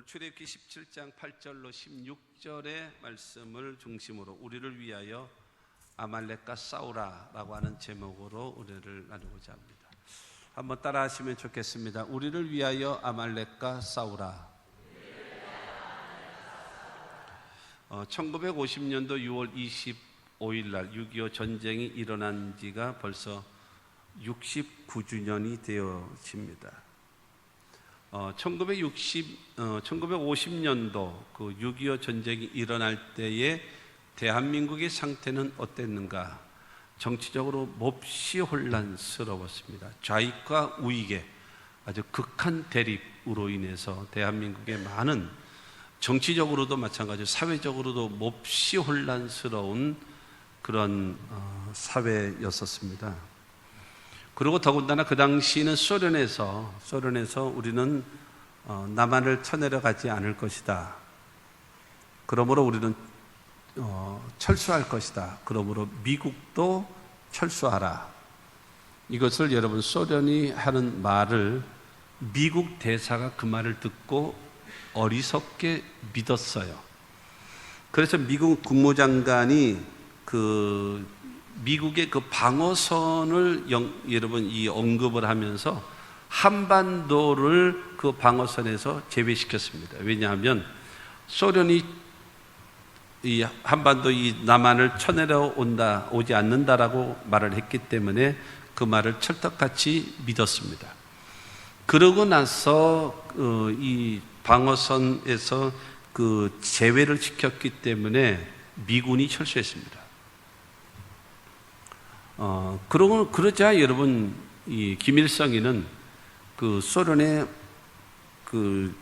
오늘 출애굽기 17장 8절로 16절의 말씀을 중심으로 우리를 위하여 아말렉과 싸우라라고 하는 제목으로 은혜를 나누고자 합니다. 한번 따라 하시면 좋겠습니다. 우리를 위하여 아말렉과 싸우라. 1950년도 6월 25일 날 6.25 전쟁이 일어난 지가 벌써 69주년이 되어집니다. 1950년도 그 6.25 전쟁이 일어날 때에 대한민국의 상태는 어땠는가? 정치적으로 몹시 혼란스러웠습니다. 좌익과 우익의 아주 극한 대립으로 인해서 대한민국의 많은 정치적으로도 마찬가지로 사회적으로도 몹시 혼란스러운 그런 사회였었습니다. 그리고 더군다나 그 당시에는 소련에서 우리는 남한을 쳐내려가지 않을 것이다. 그러므로 우리는 철수할 것이다. 그러므로 미국도 철수하라. 이것을 여러분 소련이 하는 말을 미국 대사가 그 말을 듣고 어리석게 믿었어요. 그래서 미국 국무장관이 미국의 그 방어선을 여러분 이 언급을 하면서 한반도를 그 방어선에서 제외시켰습니다. 왜냐하면 소련이 이 한반도 이 남한을 오지 않는다라고 말을 했기 때문에 그 말을 철떡같이 믿었습니다. 그러고 나서 이 방어선에서 그 제외를 시켰기 때문에 미군이 철수했습니다. 그러자 여러분 이 김일성이는 그 소련의 그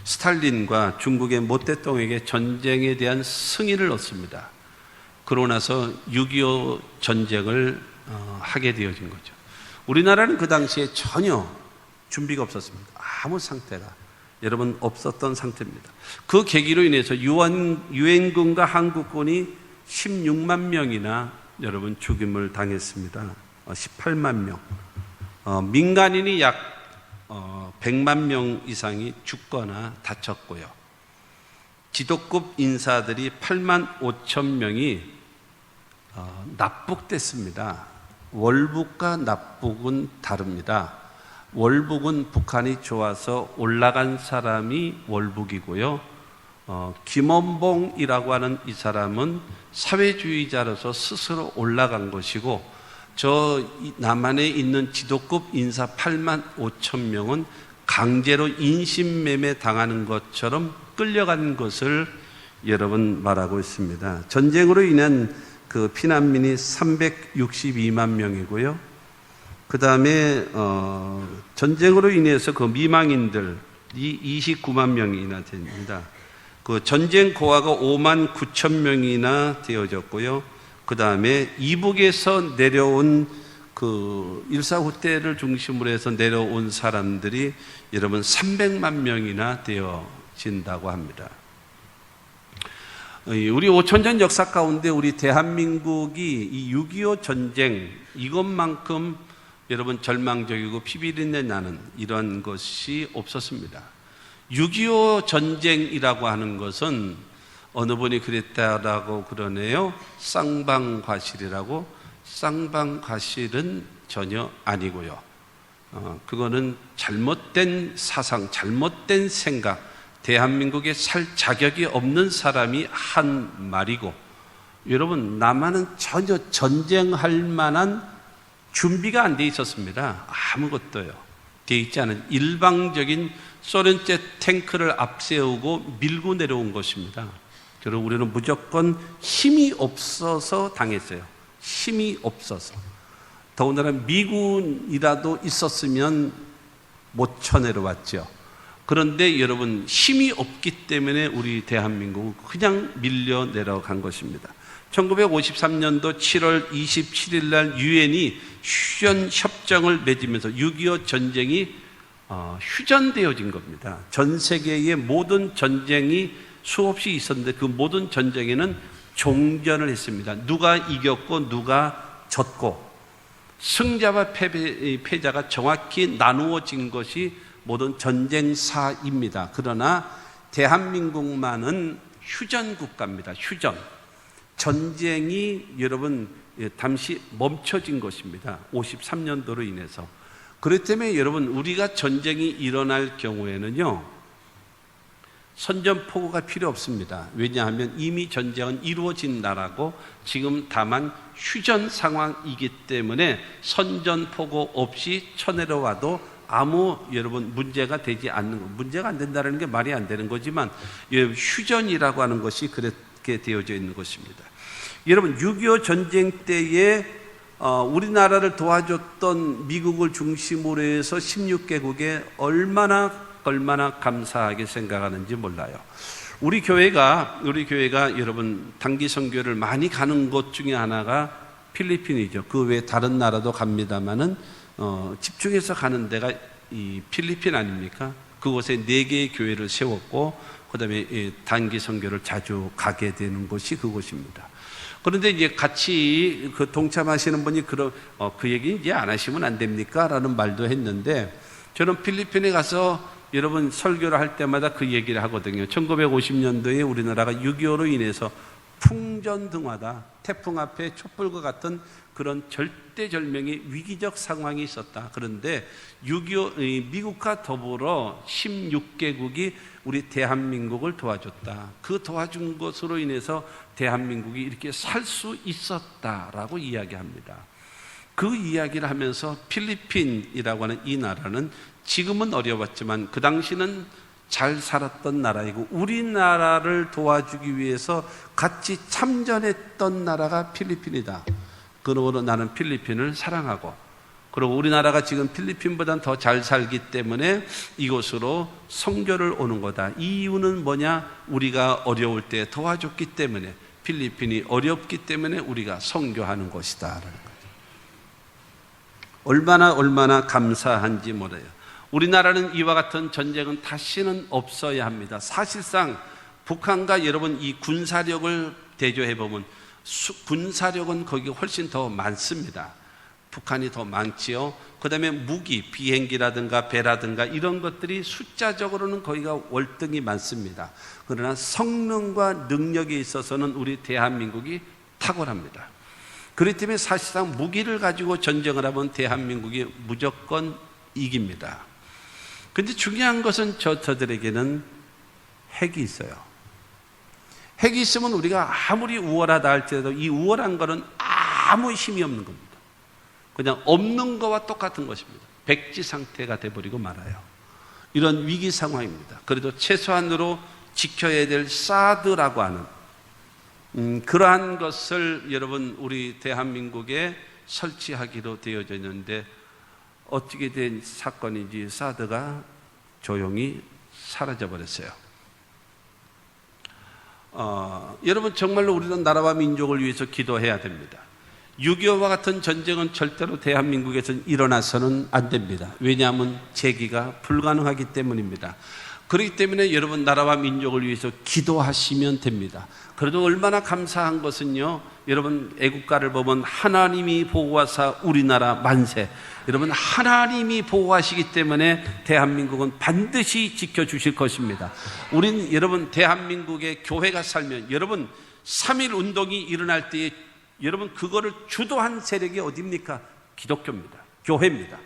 스탈린과 중국의 모태똥에게 전쟁에 대한 승인을 얻습니다. 그러고 나서 6.25 전쟁을 하게 되어진 거죠. 우리나라는 그 당시에 전혀 준비가 없었습니다. 아무 상태가 여러분 없었던 상태입니다. 그 계기로 인해서 유엔군과 한국군이 16만 명이나 여러분 죽임을 당했습니다. 18만 명. 민간인이 약 100만 명 이상이 죽거나 다쳤고요. 지도급 인사들이 8만 5천 명이 납북됐습니다. 월북과 납북은 다릅니다. 월북은 북한이 좋아서 올라간 사람이 월북이고요. 김원봉이라고 하는 이 사람은 사회주의자로서 스스로 올라간 것이고, 저 남한에 있는 지도급 인사 8만 5천 명은 강제로 인신매매 당하는 것처럼 끌려간 것을 여러분 말하고 있습니다. 전쟁으로 인한 그 피난민이 362만 명이고요. 그 다음에 전쟁으로 인해서 그 미망인들이 29만 명이나 됩니다. 그 전쟁 고아가 5만 9천 명이나 되어졌고요. 그 다음에 이북에서 내려온 그 일사후퇴를 중심으로 해서 내려온 사람들이 여러분 300만 명이나 되어진다고 합니다. 우리 5천년 역사 가운데 우리 대한민국이 이 6.25 전쟁 이것만큼 여러분 절망적이고 피비린내 나는 이런 것이 없었습니다. 6.25 전쟁이라고 하는 것은 어느 분이 그랬다라고 그러네요. 쌍방과실이라고. 쌍방과실은 전혀 아니고요. 그거는 잘못된 사상, 잘못된 생각, 대한민국에 살 자격이 없는 사람이 한 말이고, 여러분 남한은 전혀 전쟁할 만한 준비가 안 돼 있었습니다. 아무것도요. 돼 있지 않은 일방적인 소련제 탱크를 앞세우고 밀고 내려온 것입니다. 여러분 우리는 무조건 힘이 없어서 당했어요. 힘이 없어서. 더군다나 미군이라도 있었으면 못 쳐내려왔죠. 그런데 여러분 힘이 없기 때문에 우리 대한민국은 그냥 밀려 내려간 것입니다. 1953년도 7월 27일 날 유엔이 휴전 협정을 맺으면서 6.25 전쟁이 휴전되어진 겁니다. 전 세계의 모든 전쟁이 수없이 있었는데 그 모든 전쟁에는 종전을 했습니다. 누가 이겼고 누가 졌고 승자와 패자가 정확히 나누어진 것이 모든 전쟁사입니다. 그러나 대한민국만은 휴전 국가입니다. 휴전. 전쟁이 여러분 잠시 멈춰진 것입니다. 53년도로 인해서. 그렇기 때문에 여러분 우리가 전쟁이 일어날 경우에는요, 선전포고가 필요 없습니다. 왜냐하면 이미 전쟁은 이루어진 나라고 지금 다만 휴전 상황이기 때문에 선전포고 없이 쳐내려와도 아무 여러분 문제가 되지 않는 거. 문제가 안 된다는 게 말이 안 되는 거지만 휴전이라고 하는 것이 그렇게 되어져 있는 것입니다. 여러분 6.25 전쟁 때에 우리나라를 도와줬던 미국을 중심으로 해서 16개국에 얼마나 감사하게 생각하는지 몰라요. 우리 교회가 여러분 단기 선교를 많이 가는 곳 중에 하나가 필리핀이죠. 그 외에 다른 나라도 갑니다만은 집중해서 가는 데가 이 필리핀 아닙니까? 그곳에 4개의 교회를 세웠고 그다음에 단기 선교를 자주 가게 되는 곳이 그곳입니다. 그런데 이제 같이 그 동참하시는 분이 그 얘기 이제 안 하시면 안 됩니까? 라는 말도 했는데 저는 필리핀에 가서 여러분 설교를 할 때마다 그 얘기를 하거든요. 1950년도에 우리나라가 6.25로 인해서 풍전등화다, 태풍 앞에 촛불과 같은 그런 절대절명의 위기적 상황이 있었다. 그런데 6.25 미국과 더불어 16개국이 우리 대한민국을 도와줬다. 그 도와준 것으로 인해서 대한민국이 이렇게 살 수 있었다라고 이야기합니다. 그 이야기를 하면서 필리핀이라고 하는 이 나라는 지금은 어려웠지만 그 당시는 잘 살았던 나라이고 우리나라를 도와주기 위해서 같이 참전했던 나라가 필리핀이다. 그러므로 나는 필리핀을 사랑하고, 그리고 우리나라가 지금 필리핀보다는 더 잘 살기 때문에 이곳으로 선교를 오는 거다. 이 이유는 뭐냐? 우리가 어려울 때 도와줬기 때문에, 필리핀이 어렵기 때문에 우리가 선교하는 것이다. 얼마나 감사한지 몰라요. 우리나라는 이와 같은 전쟁은 다시는 없어야 합니다. 사실상 북한과 여러분 이 군사력을 대조해 보면 군사력은 거기 훨씬 더 많습니다. 북한이 더 많지요. 그 다음에 무기, 비행기라든가 배라든가 이런 것들이 숫자적으로는 거기가 월등히 많습니다. 그러나 성능과 능력에 있어서는 우리 대한민국이 탁월합니다. 그렇기 때문에 사실상 무기를 가지고 전쟁을 하면 대한민국이 무조건 이깁니다. 그런데 중요한 것은 저들에게는 핵이 있어요. 핵이 있으면 우리가 아무리 우월하다 할지라도 이 우월한 거는 아무 힘이 없는 겁니다. 그냥 없는 거와 똑같은 것입니다. 백지 상태가 돼버리고 말아요. 이런 위기 상황입니다. 그래도 최소한으로 지켜야 될 사드라고 하는 그러한 것을 여러분 우리 대한민국에 설치하기로 되어져 있는데 어떻게 된 사건인지 사드가 조용히 사라져 버렸어요. 여러분 정말로 우리는 나라와 민족을 위해서 기도해야 됩니다. 6.25와 같은 전쟁은 절대로 대한민국에서 일어나서는 안 됩니다. 왜냐하면 재기가 불가능하기 때문입니다. 그렇기 때문에 여러분 나라와 민족을 위해서 기도하시면 됩니다. 그래도 얼마나 감사한 것은요, 여러분 애국가를 보면 하나님이 보호하사 우리나라 만세. 여러분 하나님이 보호하시기 때문에 대한민국은 반드시 지켜주실 것입니다. 우린 여러분 대한민국의 교회가 살면, 여러분 3.1 운동이 일어날 때에 여러분 그거를 주도한 세력이 어디입니까? 기독교입니다. 교회입니다.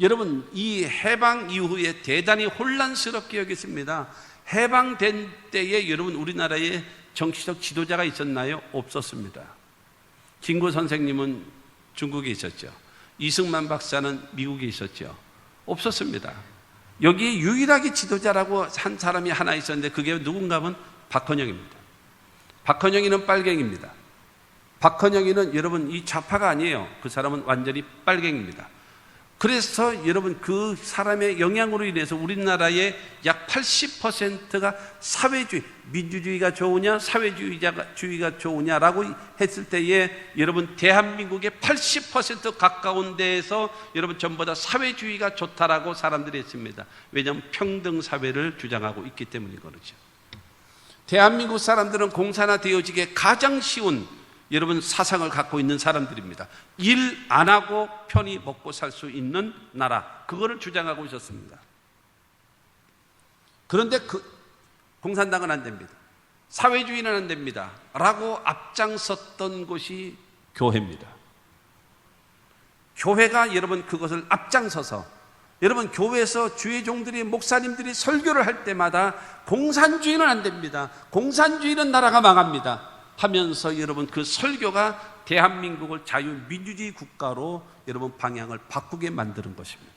여러분 이 해방 이후에 대단히 혼란스럽게 여겼습니다. 해방된 때에 여러분 우리나라에 정치적 지도자가 있었나요? 없었습니다. 김구 선생님은 중국에 있었죠. 이승만 박사는 미국에 있었죠. 없었습니다. 여기에 유일하게 지도자라고 한 사람이 하나 있었는데 그게 누군가 하면 박헌영입니다. 박헌영이는 빨갱입니다. 박헌영이는 여러분 이 좌파가 아니에요. 그 사람은 완전히 빨갱입니다. 그래서 여러분 그 사람의 영향으로 인해서 우리나라의 약 80%가 사회주의, 민주주의가 좋으냐 사회주의가 좋으냐라고 했을 때에 여러분 대한민국의 80% 가까운 데에서 여러분 전부 다 사회주의가 좋다라고 사람들이 했습니다. 왜냐하면 평등사회를 주장하고 있기 때문인 거죠. 대한민국 사람들은 공산화되어지기에 가장 쉬운 여러분 사상을 갖고 있는 사람들입니다. 일 안 하고 편히 먹고 살 수 있는 나라, 그거를 주장하고 있었습니다. 그런데 공산당은 안 됩니다. 사회주의는 안 됩니다. 라고 앞장섰던 곳이 교회입니다. 교회가 여러분 그것을 앞장서서 여러분 교회에서 주의 종들이 목사님들이 설교를 할 때마다 공산주의는 안 됩니다. 공산주의는 나라가 망합니다. 하면서 여러분 그 설교가 대한민국을 자유민주주의 국가로 여러분 방향을 바꾸게 만드는 것입니다.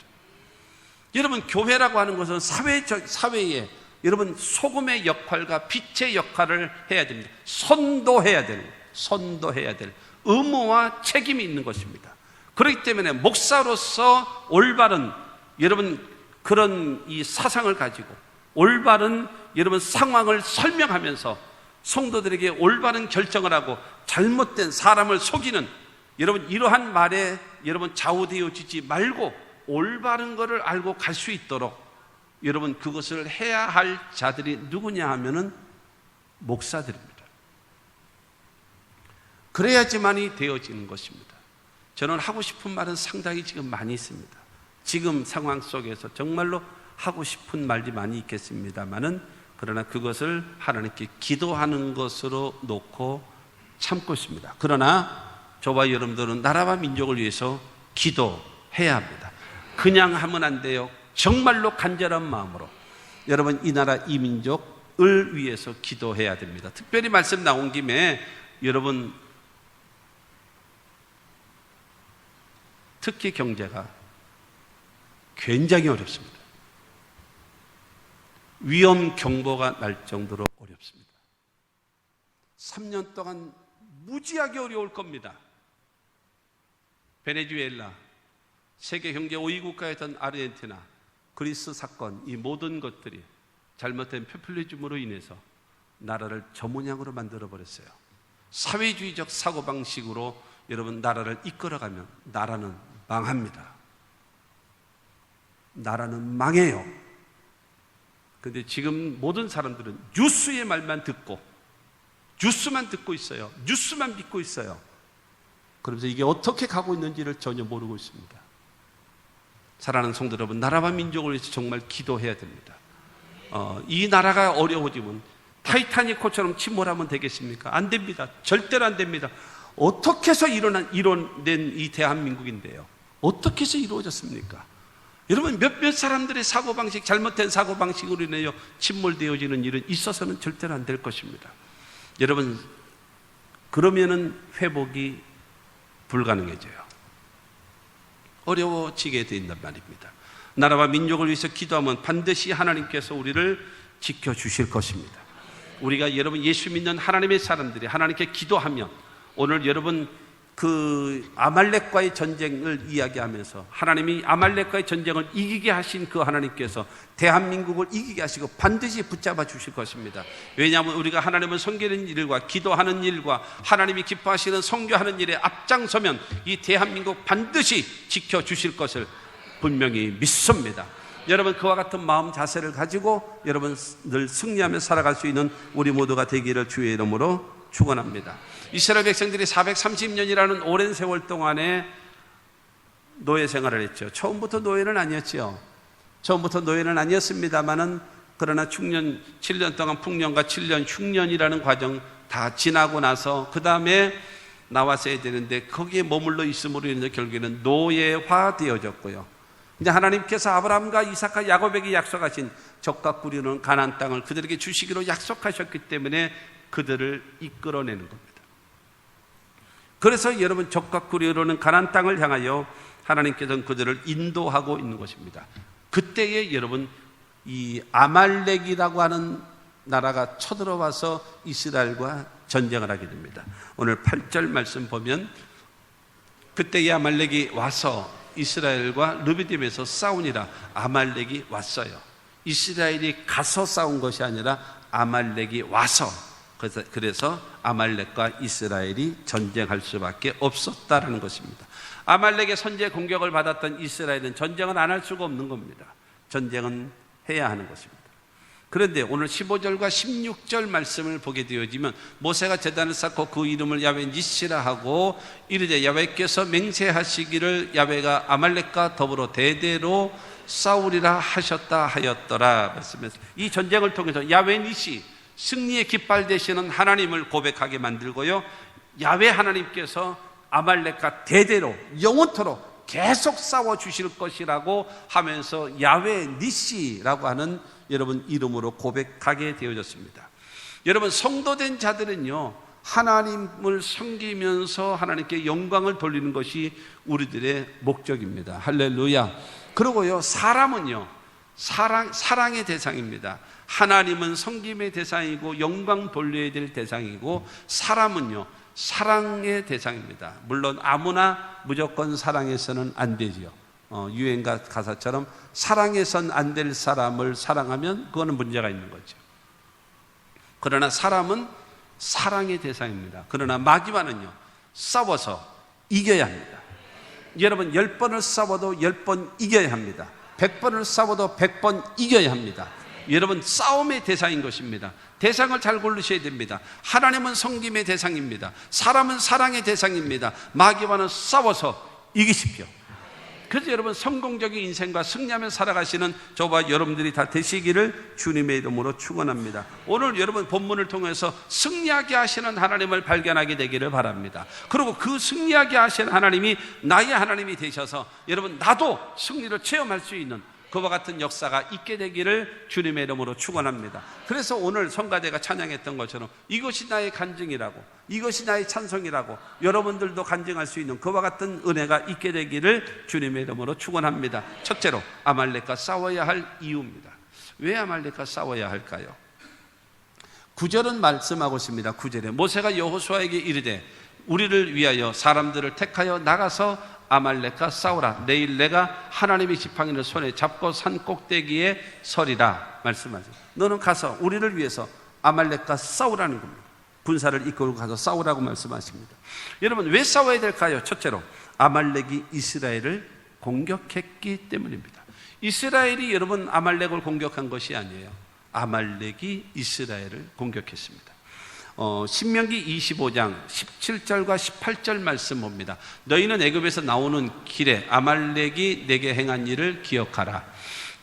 여러분 교회라고 하는 것은 사회에 여러분 소금의 역할과 빛의 역할을 해야 됩니다. 선도해야 될 의무와 책임이 있는 것입니다. 그렇기 때문에 목사로서 올바른 여러분 그런 이 사상을 가지고 올바른 여러분 상황을 설명하면서 성도들에게 올바른 결정을 하고 잘못된 사람을 속이는 여러분 이러한 말에 여러분 좌우되어지지 말고 올바른 것을 알고 갈 수 있도록 여러분 그것을 해야 할 자들이 누구냐 하면은 목사들입니다. 그래야지만이 되어지는 것입니다. 저는 하고 싶은 말은 상당히 지금 많이 있습니다. 지금 상황 속에서 정말로 하고 싶은 말이 많이 있겠습니다만은 그러나 그것을 하나님께 기도하는 것으로 놓고 참고 있습니다. 그러나 저와 여러분들은 나라와 민족을 위해서 기도해야 합니다. 그냥 하면 안 돼요. 정말로 간절한 마음으로 여러분 이 나라 이 민족을 위해서 기도해야 됩니다. 특별히 말씀 나온 김에 여러분 특히 경제가 굉장히 어렵습니다. 위험 경보가 날 정도로 어렵습니다. 3년 동안 무지하게 어려울 겁니다. 베네수엘라, 세계 경제 5위 국가였던 아르헨티나, 그리스 사건, 이 모든 것들이 잘못된 포퓰리즘으로 인해서 나라를 저 모양으로 만들어버렸어요. 사회주의적 사고방식으로 여러분 나라를 이끌어가면 나라는 망합니다. 나라는 망해요. 그런데 지금 모든 사람들은 뉴스의 말만 듣고 뉴스만 듣고 있어요. 뉴스만 믿고 있어요. 그러면서 이게 어떻게 가고 있는지를 전혀 모르고 있습니다. 사랑하는 성도 여러분, 나라와 민족을 위해서 정말 기도해야 됩니다. 이 나라가 어려워지면 타이타닉호처럼 침몰하면 되겠습니까? 안 됩니다. 절대로 안 됩니다. 어떻게 해서 이뤄낸 이 대한민국인데요. 어떻게 해서 이루어졌습니까? 여러분 몇몇 사람들의 사고방식, 잘못된 사고방식으로 인하여 침몰되어지는 일은 있어서는 절대로 안 될 것입니다. 여러분 그러면은 회복이 불가능해져요. 어려워지게 된단 말입니다. 나라와 민족을 위해서 기도하면 반드시 하나님께서 우리를 지켜주실 것입니다. 우리가 여러분 예수 믿는 하나님의 사람들이 하나님께 기도하면 오늘 여러분 그 아말렉과의 전쟁을 이야기하면서 하나님이 아말렉과의 전쟁을 이기게 하신 그 하나님께서 대한민국을 이기게 하시고 반드시 붙잡아 주실 것입니다. 왜냐하면 우리가 하나님을 섬기는 일과 기도하는 일과 하나님이 기뻐하시는 선교하는 일에 앞장서면 이 대한민국 반드시 지켜주실 것을 분명히 믿습니다. 여러분 그와 같은 마음 자세를 가지고 여러분 늘 승리하며 살아갈 수 있는 우리 모두가 되기를 주의 이름으로 축원합니다. 이스라엘 백성들이 430년이라는 오랜 세월 동안에 노예 생활을 했죠. 처음부터 노예는 아니었죠. 처음부터 노예는 아니었습니다만은 그러나 7년 동안 풍년과 7년 흉년이라는 과정 다 지나고 나서 그 다음에 나왔어야 되는데 거기에 머물러 있음으로 인해서 결국에는 노예화 되어졌고요. 이제 하나님께서 아브라함과 이삭과 야곱에게 약속하신 적과 꿀이는 가나안 땅을 그들에게 주시기로 약속하셨기 때문에 그들을 이끌어내는 겁니다. 그래서 여러분 적과 꿀이 흐르는 가나안 땅을 향하여 하나님께서는 그들을 인도하고 있는 것입니다. 그때에 여러분 이 아말렉이라고 하는 나라가 쳐들어와서 이스라엘과 전쟁을 하게 됩니다. 오늘 8절 말씀 보면 그때에 아말렉이 와서 이스라엘과 르비딤에서 싸우니라. 아말렉이 왔어요. 이스라엘이 가서 싸운 것이 아니라 아말렉이 와서, 그래서 아말렉과 이스라엘이 전쟁할 수밖에 없었다라는 것입니다. 아말렉의 선제 공격을 받았던 이스라엘은 전쟁은 안 할 수가 없는 겁니다. 전쟁은 해야 하는 것입니다. 그런데 오늘 15절과 16절 말씀을 보게 되어지면 모세가 제단을 쌓고 그 이름을 야훼 니시라 하고 이르되 야훼께서 맹세하시기를 야훼가 아말렉과 더불어 대대로 싸우리라 하셨다 하였더라 말씀해서 이 전쟁을 통해서 야훼 니시 승리의 깃발 되시는 하나님을 고백하게 만들고요, 야훼 하나님께서 아말렉과 대대로 영원토록 계속 싸워주실 것이라고 하면서 야훼 니시라고 하는 여러분 이름으로 고백하게 되어졌습니다. 여러분 성도된 자들은요, 하나님을 섬기면서 하나님께 영광을 돌리는 것이 우리들의 목적입니다. 할렐루야. 그리고요, 사람은요 사랑의 대상입니다. 하나님은 섬김의 대상이고 영광 돌려야 될 대상이고, 사람은요 사랑의 대상입니다. 물론 아무나 무조건 사랑해서는 안 되지요. 유행가 가사처럼 사랑해선 안 될 사람을 사랑하면 그거는 문제가 있는 거죠. 그러나 사람은 사랑의 대상입니다. 그러나 마귀와는요 싸워서 이겨야 합니다. 여러분 10번을 싸워도 10번 이겨야 합니다. 100번을 싸워도 100번 이겨야 합니다. 여러분 싸움의 대상인 것입니다. 대상을 잘 고르셔야 됩니다. 하나님은 섬김의 대상입니다. 사람은 사랑의 대상입니다. 마귀와는 싸워서 이기십시오. 그래서 여러분 성공적인 인생과 승리하며 살아가시는 저와 여러분들이 다 되시기를 주님의 이름으로 축원합니다. 오늘 여러분 본문을 통해서 승리하게 하시는 하나님을 발견하게 되기를 바랍니다. 그리고 그 승리하게 하시는 하나님이 나의 하나님이 되셔서 여러분 나도 승리를 체험할 수 있는 그와 같은 역사가 있게 되기를 주님의 이름으로 축원합니다. 그래서 오늘 성가대가 찬양했던 것처럼 이것이 나의 간증이라고, 이것이 나의 찬송이라고 여러분들도 간증할 수 있는 그와 같은 은혜가 있게 되기를 주님의 이름으로 축원합니다. 첫째로 아말렉과 싸워야 할 이유입니다. 왜 아말렉과 싸워야 할까요? 9절은 말씀하고 있습니다. 9절에 모세가 여호수아에게 이르되 우리를 위하여 사람들을 택하여 나가서 아말렉과 싸우라. 내일 내가 하나님의 지팡이를 손에 잡고 산 꼭대기에 서리라 말씀하죠. 너는 가서 우리를 위해서 아말렉과 싸우라는 겁니다. 군사를 이끌고 가서 싸우라고 말씀하십니다. 여러분 왜 싸워야 될까요? 첫째로 아말렉이 이스라엘을 공격했기 때문입니다. 이스라엘이 여러분 아말렉을 공격한 것이 아니에요. 아말렉이 이스라엘을 공격했습니다. 신명기 25장 17절과 18절 말씀 봅니다. 너희는 애굽에서 나오는 길에 아말렉이 내게 행한 일을 기억하라.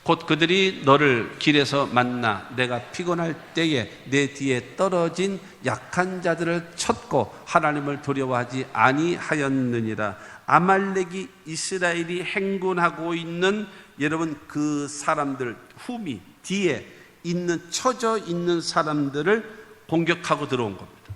곧 그들이 너를 길에서 만나 내가 피곤할 때에 내 뒤에 떨어진 약한 자들을 쳤고 하나님을 두려워하지 아니하였느니라. 아말렉이 이스라엘이 행군하고 있는 여러분 그 사람들 후미 뒤에 있는 처져 있는 사람들을 공격하고 들어온 겁니다.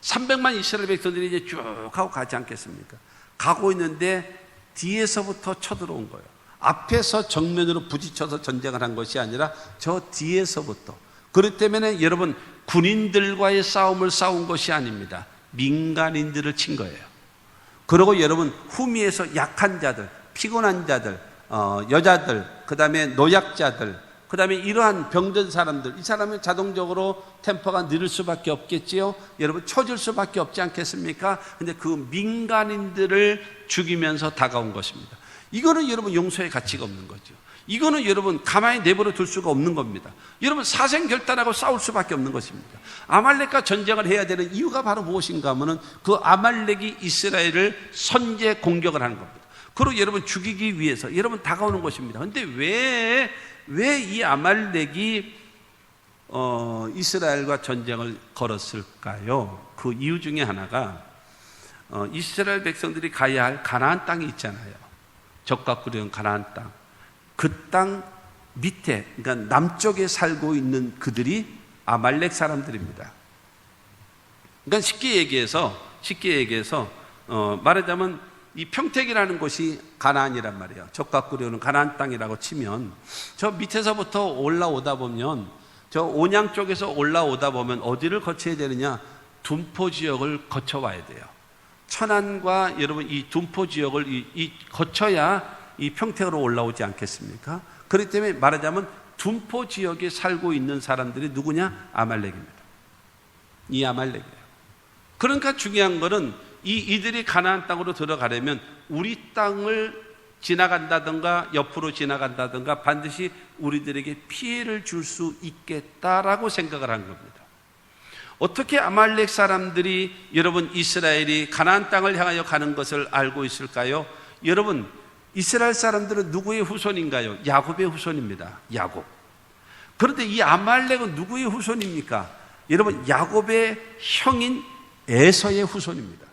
300만 이스라엘 백성들이 이제 쭉 하고 가지 않겠습니까? 가고 있는데 뒤에서부터 쳐들어온 거예요. 앞에서 정면으로 부딪혀서 전쟁을 한 것이 아니라 저 뒤에서부터. 그렇기 때문에 여러분 군인들과의 싸움을 싸운 것이 아닙니다. 민간인들을 친 거예요. 그리고 여러분 후미에서 약한 자들, 피곤한 자들, 여자들, 그 다음에 노약자들, 그 다음에 이러한 병든 사람들, 이 사람은 자동적으로 템포가 느릴 수밖에 없겠지요. 여러분 쳐줄 수밖에 없지 않겠습니까? 근데 그 민간인들을 죽이면서 다가온 것입니다. 이거는 여러분 용서의 가치가 없는 거죠. 이거는 여러분 가만히 내버려 둘 수가 없는 겁니다. 여러분 사생결단하고 싸울 수밖에 없는 것입니다. 아말렉과 전쟁을 해야 되는 이유가 바로 무엇인가 하면은 그 아말렉이 이스라엘을 선제 공격을 하는 겁니다. 그리고 여러분 죽이기 위해서 여러분 다가오는 것입니다. 근데 왜 이 아말렉이 이스라엘과 전쟁을 걸었을까요? 그 이유 중에 하나가 이스라엘 백성들이 가야 할 가나안 땅이 있잖아요. 적과 꿀이는 가나안 땅. 그 땅 밑에, 그러니까 남쪽에 살고 있는 그들이 아말렉 사람들입니다. 그러니까 쉽게 얘기해서 말하자면 이 평택이라는 곳이 가나안이란 말이에요. 적과 꿀이는 가나안 땅이라고 치면 저 밑에서부터 올라오다 보면 저 온양 쪽에서 올라오다 보면 어디를 거쳐야 되느냐? 둔포 지역을 거쳐와야 돼요. 천안과 여러분 이 둔포 지역을 거쳐야 이 평택으로 올라오지 않겠습니까? 그렇기 때문에 말하자면 둔포 지역에 살고 있는 사람들이 누구냐? 아말렉입니다. 이 아말렉이에요. 그러니까 중요한 거는 이들이 가나안 땅으로 들어가려면 우리 땅을 지나간다든가 옆으로 지나간다든가 반드시 우리들에게 피해를 줄 수 있겠다라고 생각을 한 겁니다. 어떻게 아말렉 사람들이 여러분 이스라엘이 가나안 땅을 향하여 가는 것을 알고 있을까요? 여러분 이스라엘 사람들은 누구의 후손인가요? 야곱의 후손입니다. 야곱. 그런데 이 아말렉은 누구의 후손입니까? 여러분 야곱의 형인 에서의 후손입니다.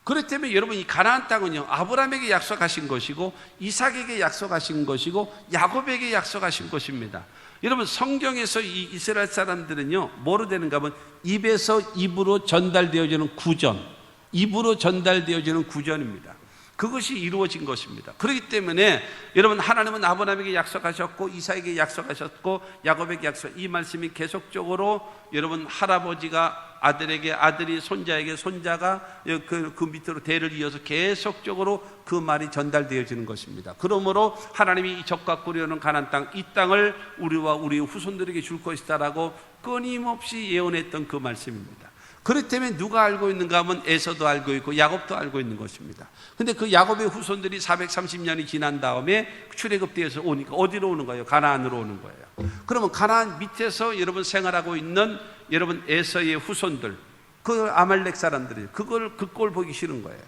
그렇기 때문에 여러분 이 가나안 땅은요 아브라함에게 약속하신 것이고 이삭에게 약속하신 것이고 야곱에게 약속하신 것입니다. 여러분 성경에서 이 이스라엘 사람들은요 뭐로 되는가 하면 입에서 입으로 전달되어지는 구전, 입으로 전달되어지는 구전입니다. 그것이 이루어진 것입니다. 그렇기 때문에 여러분 하나님은 아브라함에게 약속하셨고 이삭에게 약속하셨고 야곱에게 약속, 이 말씀이 계속적으로 여러분 할아버지가 아들에게, 아들이 손자에게, 손자가 그 밑으로 대를 이어서 계속적으로 그 말이 전달되어지는 것입니다. 그러므로 하나님이 이 적과 꿀이오는 가나안 땅, 이 땅을 우리와 우리 후손들에게 줄 것이다라고 끊임없이 예언했던 그 말씀입니다. 그렇기 때문에 누가 알고 있는가 하면 에서도 알고 있고 야곱도 알고 있는 것입니다. 근데 그 야곱의 후손들이 430년이 지난 다음에 출애굽되어서 오니까 어디로 오는 거예요? 가나안으로 오는 거예요. 그러면 가나안 밑에서 여러분 생활하고 있는 여러분 에서의 후손들, 그 아말렉 사람들이 그 꼴 보기 싫은 거예요.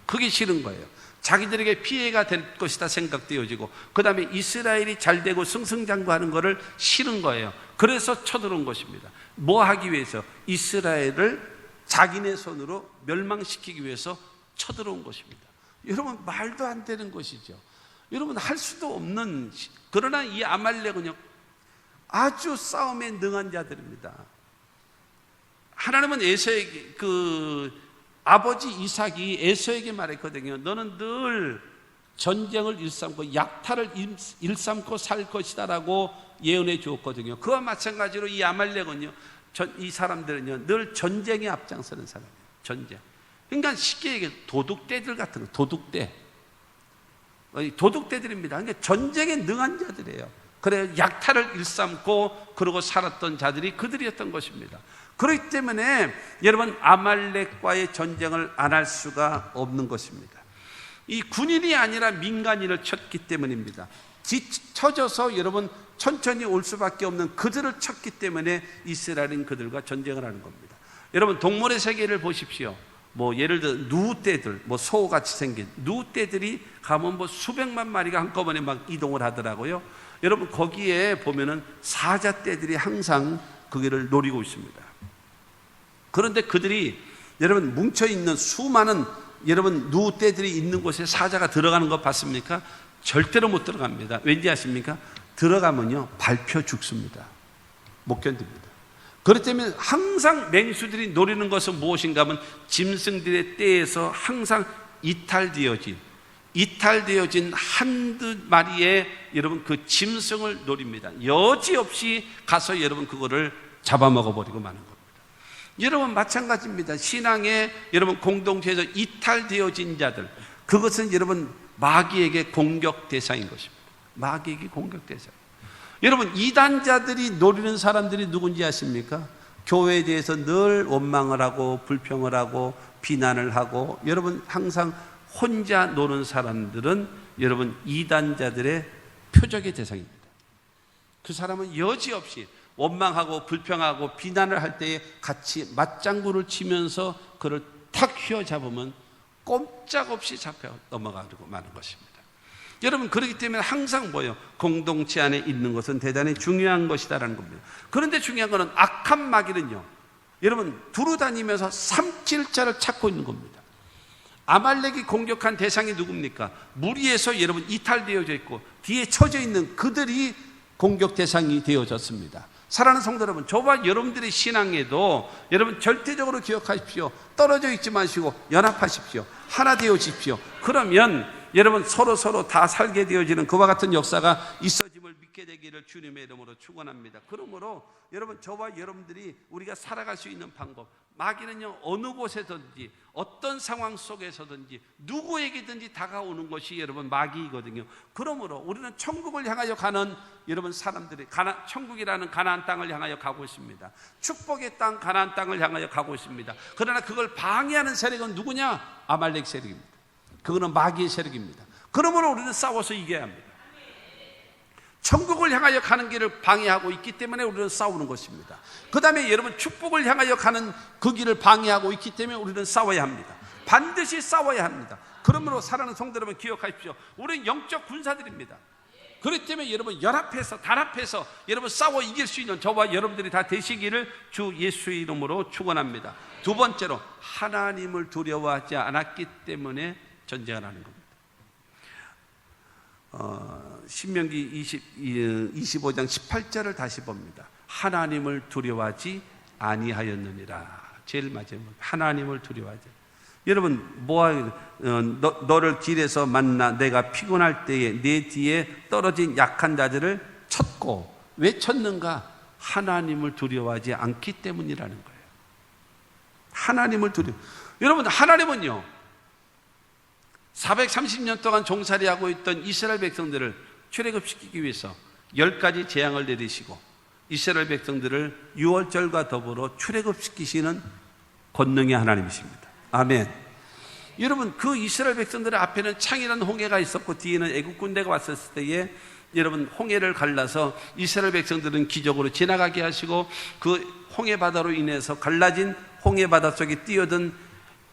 그게 싫은 거예요. 자기들에게 피해가 될 것이다 생각되어지고, 그 다음에 이스라엘이 잘되고 승승장구하는 것을 싫은 거예요. 그래서 쳐들어온 것입니다. 뭐 하기 위해서? 이스라엘을 자기네 손으로 멸망시키기 위해서 쳐들어온 것입니다. 여러분 말도 안 되는 것이죠. 여러분 할 수도 없는. 그러나 이 아말렉은요 아주 싸움에 능한 자들입니다. 하나님은 에서에게 아버지 이삭이 에서에게 말했거든요. 너는 늘 전쟁을 일삼고 약탈을 일삼고 살 것이다라고 예언해 주었거든요. 그와 마찬가지로 이 아말렉은요, 이 사람들은요 늘 전쟁에 앞장서는 사람이에요. 전쟁. 그러니까 쉽게 얘기해 도둑떼들 같은 거, 도둑떼들입니다. 그러니까 전쟁에 능한 자들이에요. 그래 약탈을 일삼고 그러고 살았던 자들이 그들이었던 것입니다. 그렇기 때문에 여러분 아말렉과의 전쟁을 안 할 수가 없는 것입니다. 이 군인이 아니라 민간인을 쳤기 때문입니다. 뒤쳐져서 여러분 천천히 올 수밖에 없는 그들을 쳤기 때문에 이스라엘은 그들과 전쟁을 하는 겁니다. 여러분 동물의 세계를 보십시오. 뭐 예를 들어 누떼들, 뭐 소같이 생긴 누떼들이 가면 뭐 수백만 마리가 한꺼번에 막 이동을 하더라고요. 여러분 거기에 보면은 사자떼들이 항상 거기를 노리고 있습니다. 그런데 그들이 여러분 뭉쳐있는 수많은 여러분 누떼들이 있는 곳에 사자가 들어가는 거 봤습니까? 절대로 못 들어갑니다. 왠지 아십니까? 들어가면요 밟혀 죽습니다. 못 견딥니다. 그렇기 때문에 항상 맹수들이 노리는 것은 무엇인가 하면 짐승들의 떼에서 항상 이탈되어진 한두 마리의 여러분 그 짐승을 노립니다. 여지없이 가서 여러분 그거를 잡아먹어버리고 마는 겁니다. 여러분 마찬가지입니다. 신앙의 여러분 공동체에서 이탈되어진 자들, 그것은 여러분 마귀에게 공격 대상인 것입니다. 마귀에게 공격 대상. 여러분 이단자들이 노리는 사람들이 누군지 아십니까? 교회에 대해서 늘 원망을 하고 불평을 하고 비난을 하고 여러분 항상 혼자 노는 사람들은 여러분 이단자들의 표적의 대상입니다. 그 사람은 여지없이 원망하고 불평하고 비난을 할 때에 같이 맞장구를 치면서 그를 탁 휘어잡으면 꼼짝없이 잡혀 넘어가고 마는 것입니다. 여러분 그렇기 때문에 항상 뭐예요? 공동체 안에 있는 것은 대단히 중요한 것이다라는 겁니다. 그런데 중요한 것은 악한 마귀는요 여러분 두루 다니면서 삼킬 자를 찾고 있는 겁니다. 아말렉이 공격한 대상이 누굽니까? 무리에서 여러분 이탈되어져 있고 뒤에 처져 있는 그들이 공격 대상이 되어졌습니다. 사랑하는 성도 여러분, 저와 여러분들의 신앙에도 여러분 절대적으로 기억하십시오. 떨어져 있지 마시고 연합하십시오. 하나 되어지십시오. 그러면 여러분 서로 다 살게 되어지는 그와 같은 역사가 있어짐을 믿게 되기를 주님의 이름으로 축원합니다. 그러므로 여러분 저와 여러분들이 우리가 살아갈 수 있는 방법, 마귀는요 어느 곳에서든지 어떤 상황 속에서든지 누구에게든지 다가오는 것이 여러분 마귀이거든요. 그러므로 우리는 천국을 향하여 가는 여러분 사람들이 천국이라는 가나안 땅을 향하여 가고 있습니다. 축복의 땅 가나안 땅을 향하여 가고 있습니다. 그러나 그걸 방해하는 세력은 누구냐? 아말렉 세력입니다. 그거는 마귀의 세력입니다. 그러므로 우리는 싸워서 이겨야 합니다. 천국을 향하여 가는 길을 방해하고 있기 때문에 우리는 싸우는 것입니다. 그 다음에 여러분, 축복을 향하여 가는 그 길을 방해하고 있기 때문에 우리는 싸워야 합니다. 반드시 싸워야 합니다. 그러므로 사랑하는 성도 여러분, 기억하십시오. 우리는 영적 군사들입니다. 그렇기 때문에 여러분, 연합해서 단합해서 여러분 싸워 이길 수 있는 저와 여러분들이 다 되시기를 주 예수의 이름으로 축원합니다. 두 번째로, 하나님을 두려워하지 않았기 때문에 전쟁을 하는 겁니다. 신명기 25장 18절을 다시 봅니다. 하나님을 두려워하지 아니하였느니라. 제일 마지막, 하나님을 두려워하지. 여러분, 너를 길에서 만나 내가 피곤할 때에 내 뒤에 떨어진 약한 자들을 쳤고, 왜 쳤는가? 하나님을 두려워하지 않기 때문이라는 거예요. 하나님을 여러분, 하나님은요 430년 동안 종살이하고 있던 이스라엘 백성들을 출애굽시키기 위해서 10가지 재앙을 내리시고 이스라엘 백성들을 유월절과 더불어 출애굽시키시는 권능의 하나님이십니다. 아멘. 여러분, 그 이스라엘 백성들의 앞에는 창이라는 홍해가 있었고 뒤에는 애국 군대가 왔었을 때에 여러분, 홍해를 갈라서 이스라엘 백성들은 기적으로 지나가게 하시고 그 홍해 바다로 인해서 갈라진 홍해 바다 속에 뛰어든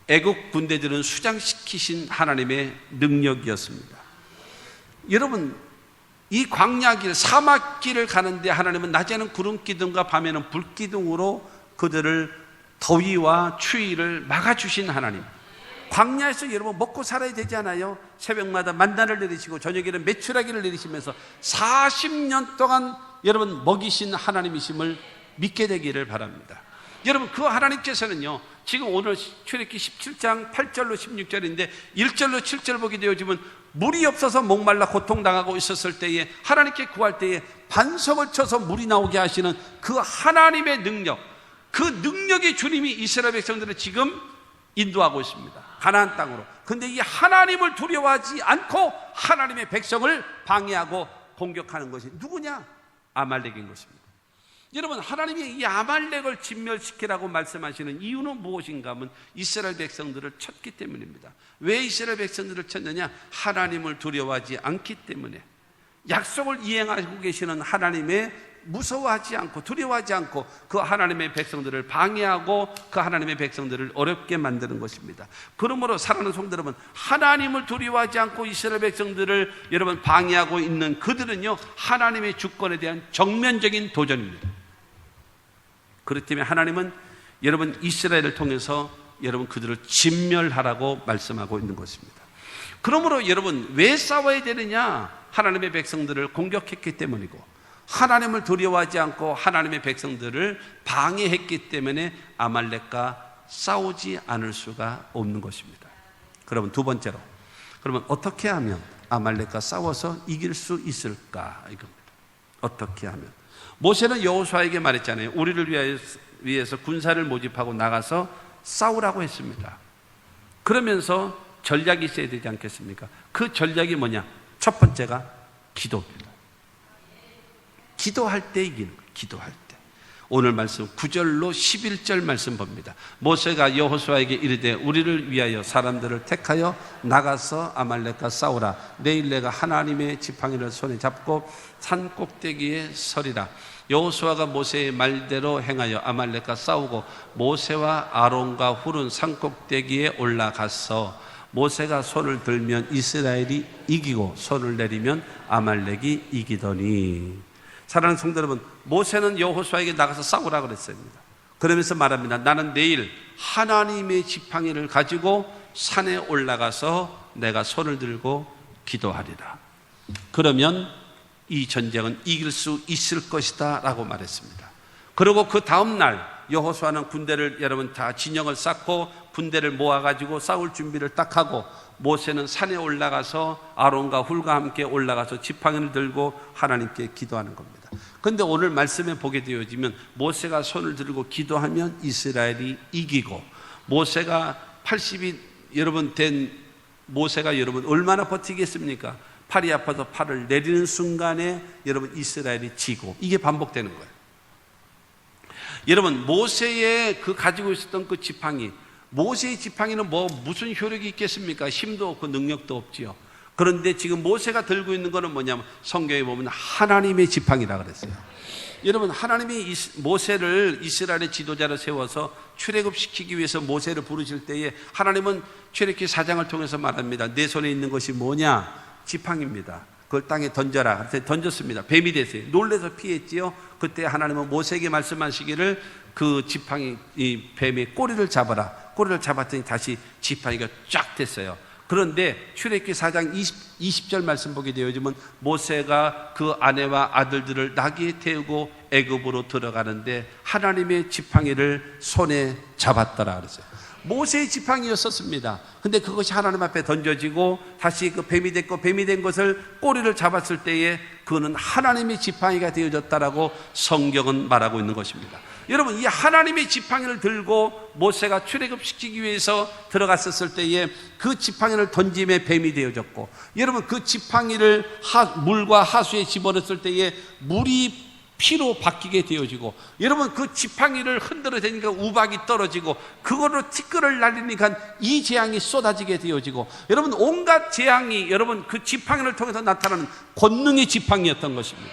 애국 군대들은 수장시키신 하나님의 능력이었습니다. 여러분, 이 광야길, 사막길을 가는데 하나님은 낮에는 구름기둥과 밤에는 불기둥으로 그들을 더위와 추위를 막아주신 하나님. 광야에서 여러분 먹고 살아야 되지 않아요? 새벽마다 만나를 내리시고 저녁에는 메추라기를 내리시면서 40년 동안 여러분 먹이신 하나님이심을 믿게 되기를 바랍니다. 여러분, 그 하나님께서는요 지금 오늘 출애굽기 17장 8절로 16절인데 1절로 7절 보게 되어지면 물이 없어서 목말라 고통당하고 있었을 때에 하나님께 구할 때에 반석을 쳐서 물이 나오게 하시는 그 하나님의 능력, 그 능력의 주님이 이스라엘 백성들을 지금 인도하고 있습니다. 가나안 땅으로. 근데 이 하나님을 두려워하지 않고 하나님의 백성을 방해하고 공격하는 것이 누구냐? 아말렉인 것입니다. 여러분, 하나님이 이 아말렉을 진멸시키라고 말씀하시는 이유는 무엇인가 하면 이스라엘 백성들을 쳤기 때문입니다. 왜 이스라엘 백성들을 쳤느냐? 하나님을 두려워하지 않기 때문에. 약속을 이행하고 계시는 하나님의 무서워하지 않고 두려워하지 않고 그 하나님의 백성들을 방해하고 그 하나님의 백성들을 어렵게 만드는 것입니다. 그러므로 사랑하는 성도 여러분, 하나님을 두려워하지 않고 이스라엘 백성들을 여러분 방해하고 있는 그들은요 하나님의 주권에 대한 정면적인 도전입니다. 그렇기 때문에 하나님은 여러분 이스라엘을 통해서 여러분 그들을 진멸하라고 말씀하고 있는 것입니다. 그러므로 여러분 왜 싸워야 되느냐? 하나님의 백성들을 공격했기 때문이고 하나님을 두려워하지 않고 하나님의 백성들을 방해했기 때문에 아말렉과 싸우지 않을 수가 없는 것입니다. 그러면 두 번째로, 그러면 어떻게 하면 아말렉과 싸워서 이길 수 있을까? 이겁니다. 어떻게 하면? 모세는 여호수아에게 말했잖아요. 우리를 위해서 군사를 모집하고 나가서 싸우라고 했습니다. 그러면서 전략이 있어야 되지 않겠습니까? 그 전략이 뭐냐? 첫 번째가 기도입니다. 기도할 때 이기는 거예요. 기도할 때. 오늘 말씀 9절로 11절 말씀 봅니다. 모세가 여호수아에게 이르되 우리를 위하여 사람들을 택하여 나가서 아말렉과 싸우라. 내일 내가 하나님의 지팡이를 손에 잡고 산 꼭대기에 서리라. 여호수아가 모세의 말대로 행하여 아말렉과 싸우고 모세와 아론과 훌은 산 꼭대기에 올라가서 모세가 손을 들면 이스라엘이 이기고 손을 내리면 아말렉이 이기더니. 사랑하는 성도 여러분, 모세는 여호수아에게 나가서 싸우라 그랬습니다. 그러면서 말합니다. 나는 내일 하나님의 지팡이를 가지고 산에 올라가서 내가 손을 들고 기도하리라. 그러면 이 전쟁은 이길 수 있을 것이다 라고 말했습니다. 그리고 그 다음 날 여호수아는 군대를 여러분 다 진영을 쌓고 군대를 모아가지고 싸울 준비를 딱 하고 모세는 산에 올라가서 아론과 훌과 함께 올라가서 지팡이를 들고 하나님께 기도하는 겁니다. 그런데 오늘 말씀에 보게 되어지면 모세가 손을 들고 기도하면 이스라엘이 이기고 모세가 80이 여러분 된 모세가 여러분 얼마나 버티겠습니까? 팔이 아파서 팔을 내리는 순간에 여러분 이스라엘이 지고 이게 반복되는 거예요. 여러분 모세의 그 가지고 있었던 그 지팡이 모세의 지팡이는 무슨 효력이 있겠습니까? 힘도 없고 능력도 없지요. 그런데 지금 모세가 들고 있는 것은 뭐냐면 성경에 보면 하나님의 지팡이라 그랬어요. 여러분, 하나님이 모세를 이스라엘의 지도자로 세워서 출애굽시키기 위해서 모세를 부르실 때에 하나님은 출애굽기 4장을 통해서 말합니다. 내 손에 있는 것이 뭐냐? 지팡이입니다. 그걸 땅에 던져라. 그래서 던졌습니다. 뱀이 됐어요. 놀라서 피했지요. 그때 하나님은 모세에게 말씀하시기를 그 지팡이, 이 뱀의 꼬리를 잡아라. 꼬리를 잡았더니 다시 지팡이가 쫙 됐어요. 그런데 출애굽기 4장 20절 말씀 보게 되어지면 모세가 그 아내와 아들들을 나귀에 태우고 애굽으로 들어가는데 하나님의 지팡이를 손에 잡았더라 그랬어요. 모세의 지팡이였었습니다. 근데 그것이 하나님 앞에 던져지고 다시 그 뱀이 됐고, 뱀이 된 것을 꼬리를 잡았을 때에 그는 하나님의 지팡이가 되어졌다라고 성경은 말하고 있는 것입니다. 여러분, 이 하나님의 지팡이를 들고 모세가 출애굽시키기 위해서 들어갔었을 때에 그 지팡이를 던짐에 뱀이 되어졌고, 여러분 그 지팡이를 물과 하수에 집어넣었을 때에 물이 피로 바뀌게 되어지고, 여러분 그 지팡이를 흔들어 대니까 우박이 떨어지고, 그거로 티끌을 날리니까 이 재앙이 쏟아지게 되어지고, 여러분 온갖 재앙이 여러분 그 지팡이를 통해서 나타나는 권능의 지팡이였던 것입니다.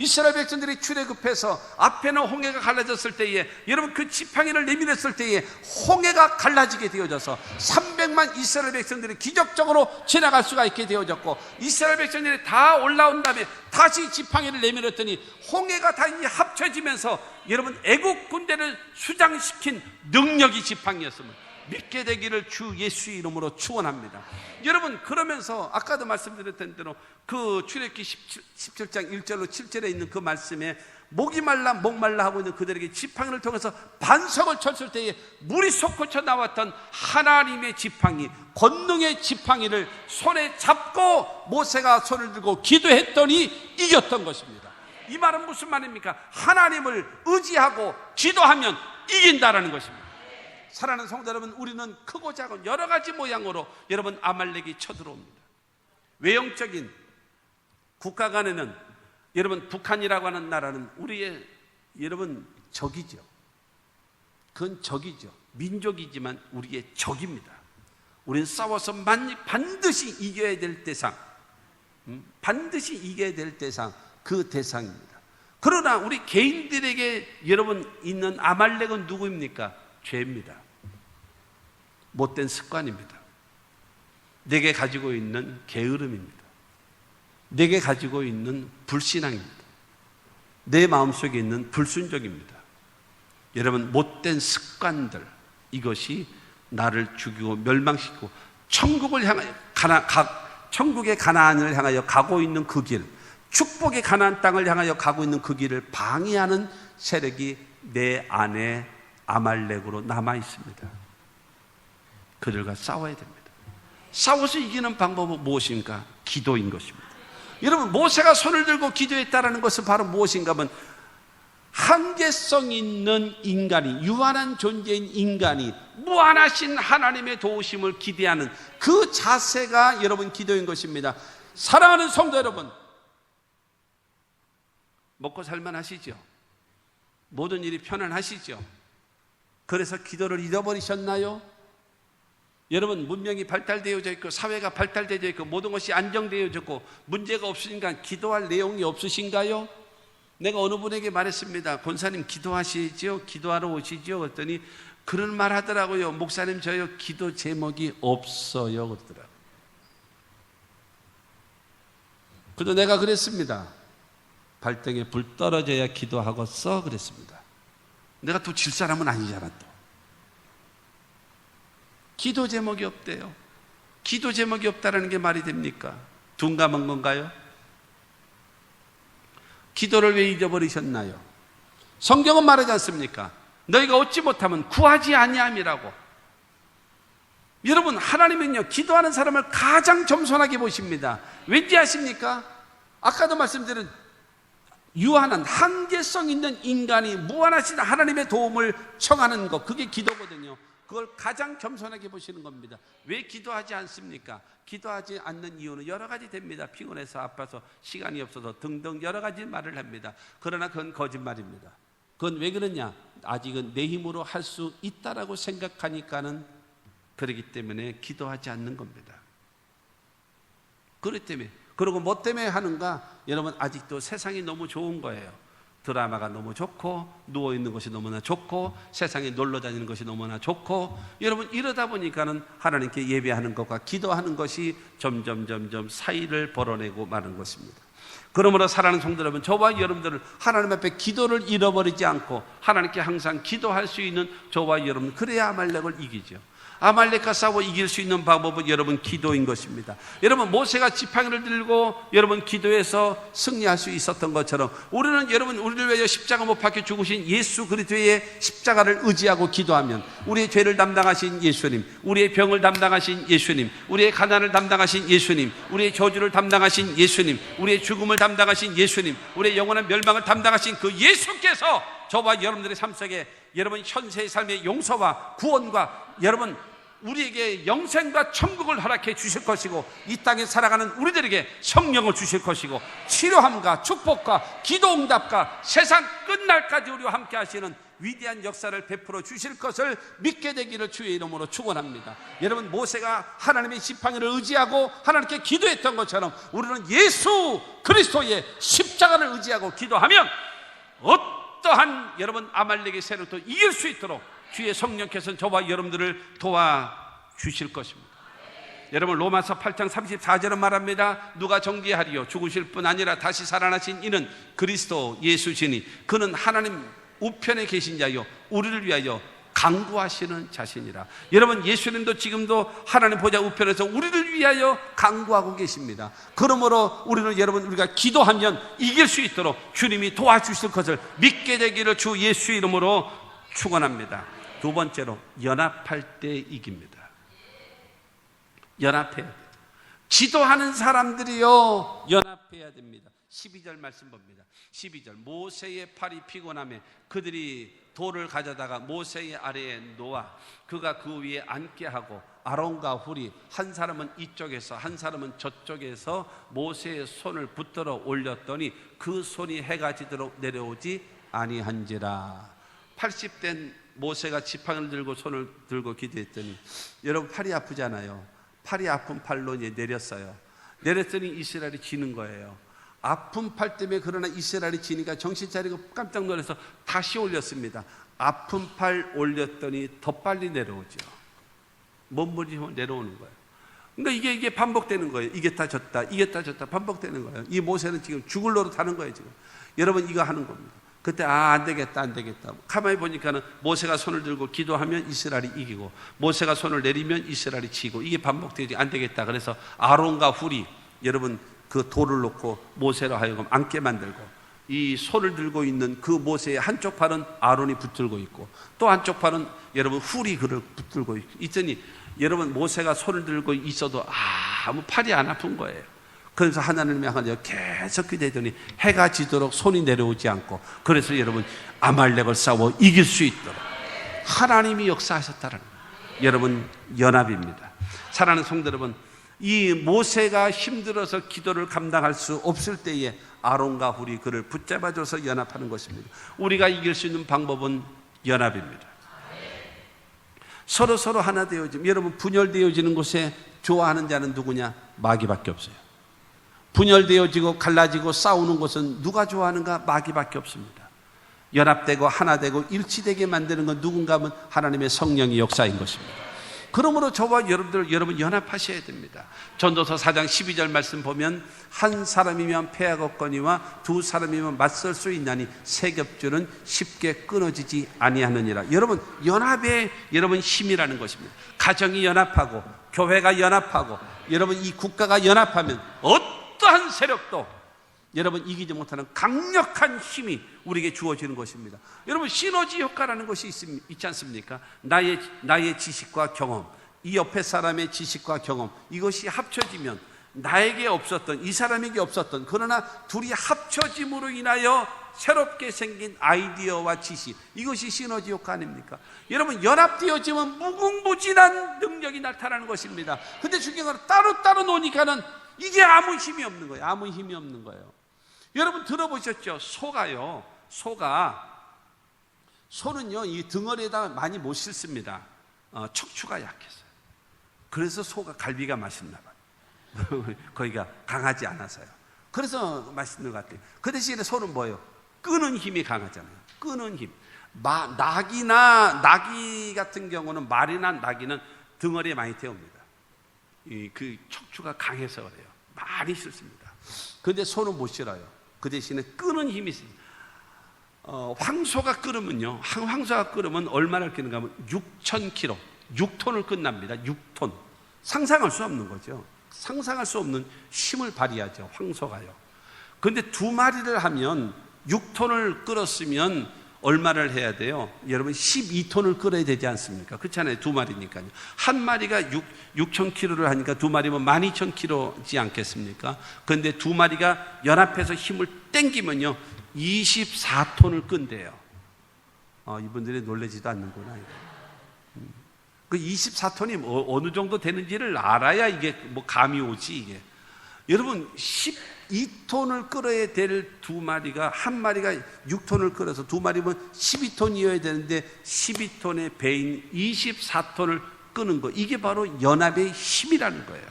이스라엘 백성들이 출애굽해서 앞에는 홍해가 갈라졌을 때에 여러분 그 지팡이를 내밀었을 때에 홍해가 갈라지게 되어져서 300만 이스라엘 백성들이 기적적으로 지나갈 수가 있게 되어졌고, 이스라엘 백성들이 다 올라온 다음에 다시 지팡이를 내밀었더니 홍해가 다 합쳐지면서 여러분 애국 군대를 수장시킨 능력이 지팡이였습니다. 믿게 되기를 주 예수의 이름으로 축원합니다. 여러분, 그러면서 아까도 말씀드렸던 대로 그 출애굽기 17장 1절로 7절에 있는 그 말씀에 목이 말라 목말라 하고 있는 그들에게 지팡이를 통해서 반석을 쳤을 때에 물이 솟구쳐 나왔던 하나님의 지팡이, 권능의 지팡이를 손에 잡고 모세가 손을 들고 기도했더니 이겼던 것입니다. 이 말은 무슨 말입니까? 하나님을 의지하고 기도하면 이긴다라는 것입니다. 사랑하는 성도 여러분, 우리는 크고 작은 여러 가지 모양으로 여러분 아말렉이 쳐들어옵니다. 외형적인 국가 간에는 여러분 북한이라고 하는 나라는 우리의 여러분 적이죠. 그건 적이죠. 민족이지만 우리의 적입니다. 우리는 싸워서 반드시 이겨야 될 대상, 반드시 이겨야 될 대상, 그 대상입니다. 그러나 우리 개인들에게 여러분 있는 아말렉은 누구입니까? 죄입니다. 못된 습관입니다. 내게 가지고 있는 게으름입니다. 내게 가지고 있는 불신앙입니다. 내 마음속에 있는 불순종입니다. 여러분, 못된 습관들, 이것이 나를 죽이고 멸망시키고 천국을 향하여 천국의 가나안을 향하여 가고 있는 그 길, 축복의 가나안 땅을 향하여 가고 있는 그 길을 방해하는 세력이 내 안에 아말렉으로 남아 있습니다. 그들과 싸워야 됩니다. 싸워서 이기는 방법은 무엇인가? 기도인 것입니다. 여러분, 모세가 손을 들고 기도했다는 것은 바로 무엇인가 하면 한계성 있는 인간이, 유한한 존재인 인간이 무한하신 하나님의 도우심을 기대하는 그 자세가 여러분 기도인 것입니다. 사랑하는 성도 여러분, 먹고 살만 하시죠? 모든 일이 편안하시죠? 그래서 기도를 잃어버리셨나요? 여러분, 문명이 발달되어져 있고 사회가 발달되어 있고 모든 것이 안정되어졌고 문제가 없으니까 기도할 내용이 없으신가요? 내가 어느 분에게 말했습니다. 권사님 기도하시죠? 기도하러 오시죠? 그랬더니 그런 말 하더라고요. 목사님, 저요 기도 제목이 없어요 그러더라고요. 그래도 내가 그랬습니다. 발등에 불 떨어져야 기도하겠어 그랬습니다. 내가 또 질 사람은 아니잖아. 또 기도 제목이 없대요. 기도 제목이 없다라는 게 말이 됩니까? 둔감한 건가요? 기도를 왜 잊어버리셨나요? 성경은 말하지 않습니까? 너희가 얻지 못하면 구하지 아니함이라고. 여러분, 하나님은요 기도하는 사람을 가장 겸손하게 보십니다. 왠지 아십니까? 아까도 말씀드린 유한한 한계성 있는 인간이 무한하신 하나님의 도움을 청하는 것, 그게 기도거든요. 그걸 가장 겸손하게 보시는 겁니다. 왜 기도하지 않습니까? 기도하지 않는 이유는 여러 가지 됩니다. 피곤해서, 아파서, 시간이 없어서 등등 여러 가지 말을 합니다. 그러나 그건 거짓말입니다. 그건 왜 그러냐? 아직은 내 힘으로 할 수 있다라고 생각하니까는 그렇기 때문에 기도하지 않는 겁니다. 그렇기 때문에. 그리고 뭐 때문에 하는가? 여러분, 아직도 세상이 너무 좋은 거예요. 드라마가 너무 좋고, 누워있는 것이 너무나 좋고, 세상에 놀러 다니는 것이 너무나 좋고, 여러분 이러다 보니까는 하나님께 예배하는 것과 기도하는 것이 점점 사이를 벌어내고 마는 것입니다. 그러므로 사랑하는 성도 여러분, 저와 여러분들을 하나님 앞에 기도를 잃어버리지 않고 하나님께 항상 기도할 수 있는 저와 여러분, 그래야 아말렉을 이기죠. 아말렉과 싸워 이길 수 있는 방법은 여러분 기도인 것입니다. 여러분, 모세가 지팡이를 들고 여러분 기도해서 승리할 수 있었던 것처럼 우리는 여러분, 우리를 위하여 십자가 못 박혀 죽으신 예수 그리스도의 십자가를 의지하고 기도하면 우리의 죄를 담당하신 예수님, 우리의 병을 담당하신 예수님, 우리의 가난을 담당하신 예수님, 우리의 저주를 담당하신 예수님, 우리의 죽음을 담당하신 예수님, 우리의 영원한 멸망을 담당하신 그 예수께서 저와 여러분들의 삶 속에 여러분 현세의 삶의 용서와 구원과 여러분 우리에게 영생과 천국을 허락해 주실 것이고, 이 땅에 살아가는 우리들에게 성령을 주실 것이고, 치료함과 축복과 기도 응답과 세상 끝날까지 우리와 함께 하시는 위대한 역사를 베풀어 주실 것을 믿게 되기를 주의 이름으로 축원합니다. 여러분, 모세가 하나님의 지팡이를 의지하고 하나님께 기도했던 것처럼 우리는 예수 그리스도의 십자가를 의지하고 기도하면 어떠한 여러분 아말렉의 세력도 이길 수 있도록 주의 성령께서는 저와 여러분들을 도와주실 것입니다. 여러분, 로마서 8장 34절은 말합니다. 누가 정죄하리요? 죽으실 뿐 아니라 다시 살아나신 이는 그리스도 예수시니 그는 하나님 우편에 계신 자요 우리를 위하여 강구하시는 자신이라. 여러분, 예수님도 지금도 하나님 보좌 우편에서 우리를 위하여 강구하고 계십니다. 그러므로 우리는 여러분, 우리가 기도하면 이길 수 있도록 주님이 도와주실 것을 믿게 되기를 주 예수 이름으로 축원합니다. 두 번째로, 연합할 때 이깁니다. 연합해야 돼요. 기도하는 사람들이요 연합해야 됩니다. 12절 말씀 봅니다. 12절, 모세의 팔이 피곤하며 그들이 돌을 가져다가 모세의 아래에 놓아 그가 그 위에 앉게 하고 아론과 훌이 한 사람은 이쪽에서 한 사람은 저쪽에서 모세의 손을 붙들어 올렸더니 그 손이 해가 지도록 내려오지 아니한지라. 80된 모세가 지팡이를 들고 손을 들고 기도했더니 여러분, 팔이 아프잖아요. 팔이 아픈 팔로 이제 내렸어요. 내렸더니 이스라엘이 지는 거예요. 아픈 팔 때문에. 그러나 이스라엘이 지니까 정신 차리고 깜짝 놀라서 다시 올렸습니다. 아픈 팔 올렸더니 더 빨리 내려오죠. 몸부림치면 내려오는 거예요. 그러니까 이게 반복되는 거예요. 이겼다 졌다 이겼다 졌다 반복되는 거예요. 이 모세는 지금 죽을 노릇 하는 거예요. 지금 여러분, 이거 하는 겁니다. 그때 안 되겠다 가만히 보니까는 모세가 손을 들고 기도하면 이스라엘이 이기고, 모세가 손을 내리면 이스라엘이 지고, 이게 반복되지. 안 되겠다. 그래서 아론과 훌이 여러분 그 돌을 놓고 모세로 하여금 앉게 만들고, 이 손을 들고 있는 그 모세의 한쪽 팔은 아론이 붙들고 있고 또 한쪽 팔은 여러분 훌이 그를 붙들고 있더니 여러분, 모세가 손을 들고 있어도 아무 팔이 안 아픈 거예요. 그래서 하나님을 향하여 계속 기도했더니 해가 지도록 손이 내려오지 않고, 그래서 여러분 아말렉을 싸워 이길 수 있도록 하나님이 역사하셨다는 거예요. 여러분, 연합입니다. 사랑하는 성도 여러분, 이 모세가 힘들어서 기도를 감당할 수 없을 때에 아론과 훌이 그를 붙잡아줘서 연합하는 것입니다. 우리가 이길 수 있는 방법은 연합입니다. 서로 하나 되어지면, 여러분, 분열되어지는 곳에 좋아하는 자는 누구냐? 마귀밖에 없어요. 분열되어지고 갈라지고 싸우는 것은 누가 좋아하는가? 마귀밖에 없습니다. 연합되고 하나 되고 일치되게 만드는 건 누군가 하면 하나님의 성령의 역사인 것입니다. 그러므로 저와 여러분 연합하셔야 됩니다. 전도서 4장 12절 말씀 보면 한 사람이면 패하겠거니와 두 사람이면 맞설 수 있나니 세 겹줄은 쉽게 끊어지지 아니하느니라. 여러분, 연합의 여러분 힘이라는 것입니다. 가정이 연합하고 교회가 연합하고 여러분 이 국가가 연합하면 어떠한 세력도 여러분 이기지 못하는 강력한 힘이 우리에게 주어지는 것입니다. 여러분, 시너지 효과라는 것이 있지 않습니까? 나의 지식과 경험, 이 옆에 사람의 지식과 경험, 이것이 합쳐지면 나에게 없었던, 이 사람에게 없었던, 그러나 둘이 합쳐짐으로 인하여 새롭게 생긴 아이디어와 지식, 이것이 시너지 효과 아닙니까? 여러분, 연합되어지면 무궁무진한 능력이 나타나는 것입니다. 근데 중요한 건 따로따로 노니까는 이게 아무 힘이 없는 거예요. 아무 힘이 없는 거예요. 여러분 들어보셨죠? 소는요 이 덩어리에다 많이 못 싣습니다. 척추가 약해서요. 그래서 소가 갈비가 맛있나 봐요. 거기가 강하지 않아서요. 그래서 맛있는 것 같아요. 그 대신에 소는 뭐예요? 끄는 힘이 강하잖아요. 끄는 힘. 나기 같은 경우는, 말이나 나기는 등어리에 많이 태웁니다. 그 척추가 강해서 그래요. 많이 싫습니다. 그런데 소는 못 싫어요. 그 대신에 끄는 힘이 있습니다. 황소가 끓으면요, 황소가 끓으면 얼마나 끓는가 하면 6,000kg, 6톤을 끝납니다. 6톤. 상상할 수 없는 거죠. 상상할 수 없는 힘을 발휘하죠, 황소가요. 그런데 2마리를 하면 6톤을 끓었으면 얼마를 해야 돼요? 여러분 12톤을 끓여야 되지 않습니까? 그렇잖아요. 2마리니까요. 한 마리가 6,000kg를 하니까 2마리면 12,000kg지 않겠습니까? 그런데 2마리가 연합해서 힘을 땡기면요 24톤을 끈대요. 이분들이 놀라지도 않는구나. 그 24톤이 어느 정도 되는지를 알아야 이게 뭐 감이 오지, 이게. 여러분 12톤을 끓여야 될 2마리가, 한 마리가 6톤을 끓여서 2마리면 12톤이어야 되는데 12톤의 배인 24톤을 끄는 거, 이게 바로 연합의 힘이라는 거예요.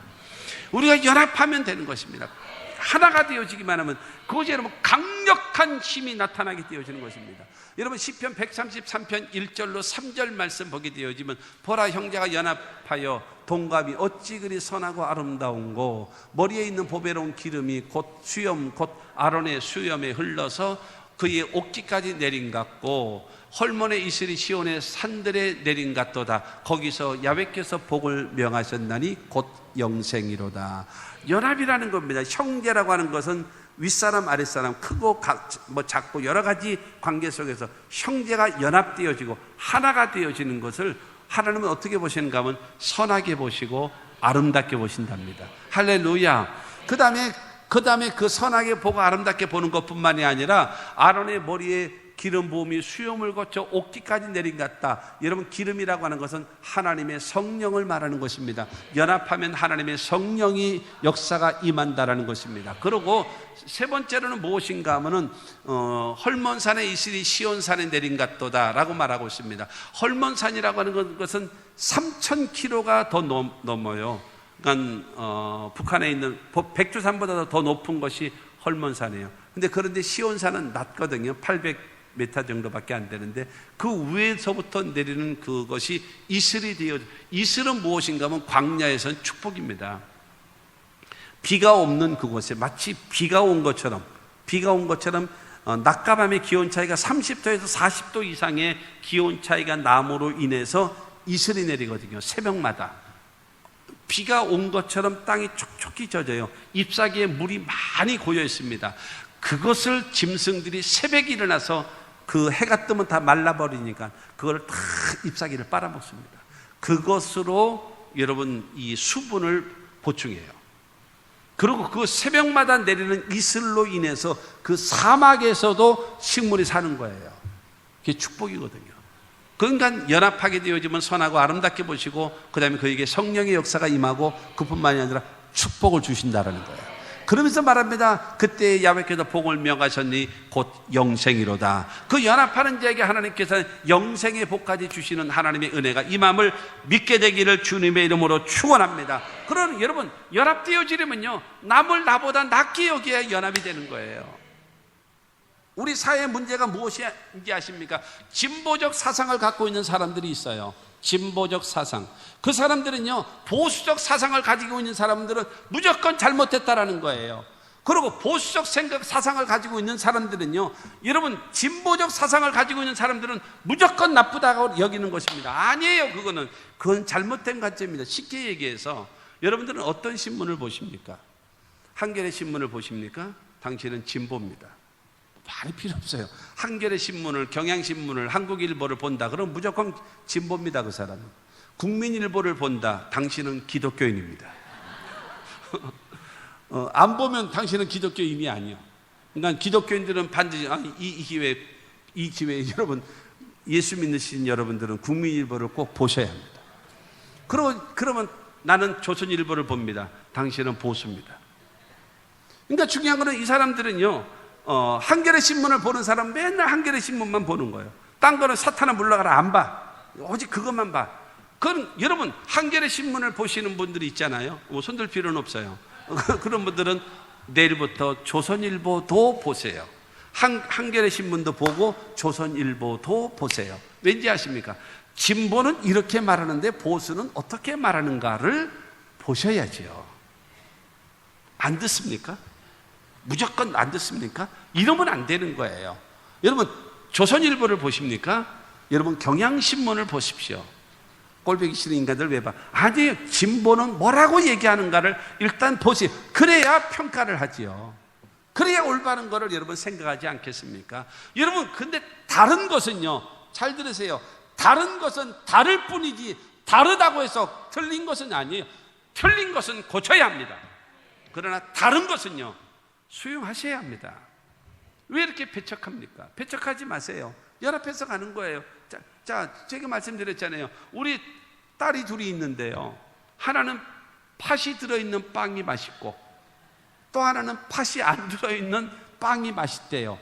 우리가 연합하면 되는 것입니다. 하나가 되어지기만 하면 그것이 여러분 강력한 힘이 나타나게 되어지는 것입니다. 여러분 시편 133편 1절로 3절 말씀 보게 되어지면, 보라 형제가 연합하여 동갑이 어찌 그리 선하고 아름다운고, 머리에 있는 보배로운 기름이 곧 수염 곧 아론의 수염에 흘러서 그의 옥기까지 내린 같고, 헐몬의 이슬이 시온의 산들에 내린 같도다. 거기서 야훼께서 복을 명하셨나니 곧 영생이로다. 연합이라는 겁니다. 형제라고 하는 것은 윗사람 아랫사람, 크고 작고 여러 가지 관계 속에서 형제가 연합되어지고 하나가 되어지는 것을 하나님은 어떻게 보시는가 하면 선하게 보시고 아름답게 보신답니다. 할렐루야. 그 다음에 그 선하게 보고 아름답게 보는 것뿐만이 아니라 아론의 머리에 기름 부음이 수염을 거쳐 옥기까지 내린 것 같다. 여러분 기름이라고 하는 것은 하나님의 성령을 말하는 것입니다. 연합하면 하나님의 성령이 역사가 임한다라는 것입니다. 그리고 세 번째로는 무엇인가 하면은 헐몬산에 이슬이 시온산에 내린 같도다 라고 말하고 있습니다. 헐몬산이라고 하는 것은 3,000km가 더 넘어요. 그러니까 북한에 있는 백두산보다 더 높은 것이 헐몬산이에요. 그런데 시온산은 낮거든요. 800m 정도밖에 안 되는데 그 위에서부터 내리는 그것이 이슬이 되어, 이슬은 무엇인가 하면 광야에서는 축복입니다. 비가 없는 그곳에 마치 비가 온 것처럼 낮과 밤의 기온 차이가 30도에서 40도 이상의 기온 차이가 남으로 인해서 이슬이 내리거든요. 새벽마다 비가 온 것처럼 땅이 촉촉히 젖어요. 잎사귀에 물이 많이 고여 있습니다. 그것을 짐승들이 새벽에 일어나서 그 해가 뜨면 다 말라버리니까 그걸 다 잎사귀를 빨아먹습니다. 그것으로 여러분 이 수분을 보충해요. 그리고 그 새벽마다 내리는 이슬로 인해서 그 사막에서도 식물이 사는 거예요. 그게 축복이거든요. 그러니까 연합하게 되어지면 선하고 아름답게 보시고 그 다음에 그에게 성령의 역사가 임하고 그뿐만이 아니라 축복을 주신다라는 거예요. 그러면서 말합니다. 그때 야훼께서 복을 명하셨니 곧 영생이로다. 그 연합하는 자에게 하나님께서 영생의 복까지 주시는 하나님의 은혜가 임함을 믿게 되기를 주님의 이름으로 축원합니다. 그러나 여러분 연합되어지려면요 남을 나보다 낫게 여기야 연합이 되는 거예요. 우리 사회의 문제가 무엇인지 아십니까? 진보적 사상을 갖고 있는 사람들이 있어요. 진보적 사상. 그 사람들은요 보수적 사상을 가지고 있는 사람들은 무조건 잘못했다라는 거예요. 그리고 보수적 사상을 가지고 있는 사람들은요, 여러분 진보적 사상을 가지고 있는 사람들은 무조건 나쁘다고 여기는 것입니다. 아니에요. 그건 잘못된 관점입니다. 쉽게 얘기해서 여러분들은 어떤 신문을 보십니까? 한겨레 신문을 보십니까? 당신은 진보입니다. 말이 필요 없어요. 한겨레 신문을, 경향신문을, 한국일보를 본다 그럼 무조건 진보입니다. 그 사람은. 국민일보를 본다, 당신은 기독교인입니다. 안 보면 당신은 기독교인이 아니에요. 그러니까 기독교인들은 반드시 이 기회에 여러분 예수 믿으신 여러분들은 국민일보를 꼭 보셔야 합니다. 그러면 나는 조선일보를 봅니다. 당신은 보수입니다. 그러니까 중요한 거는 이 사람들은요 한겨레 신문을 보는 사람은 맨날 한겨레 신문만 보는 거예요. 딴 거는 사탄아 물러가라 안 봐. 오직 그것만 봐. 그럼 여러분 한겨레 신문을 보시는 분들이 있잖아요. 뭐 손들 필요는 없어요. 그런 분들은 내일부터 조선일보도 보세요. 한겨레 신문도 보고 조선일보도 보세요. 왠지 아십니까? 진보는 이렇게 말하는데 보수는 어떻게 말하는가를 보셔야지요. 안 듣습니까? 무조건 안 듣습니까? 이러면 안 되는 거예요. 여러분 조선일보를 보십니까? 여러분 경향신문을 보십시오. 꼴보기 싫은 인간들 왜 봐? 아니에요. 진보는 뭐라고 얘기하는가를 일단 보시. 그래야 평가를 하지요. 그래야 올바른 거를 여러분 생각하지 않겠습니까? 여러분 근데 다른 것은요, 잘 들으세요. 다른 것은 다를 뿐이지 다르다고 해서 틀린 것은 아니에요. 틀린 것은 고쳐야 합니다. 그러나 다른 것은요 수용하셔야 합니다. 왜 이렇게 배척합니까? 배척하지 마세요. 연합해서 가는 거예요. 자, 제가 말씀드렸잖아요. 우리 딸이 둘이 있는데요, 하나는 팥이 들어있는 빵이 맛있고 또 하나는 팥이 안 들어있는 빵이 맛있대요.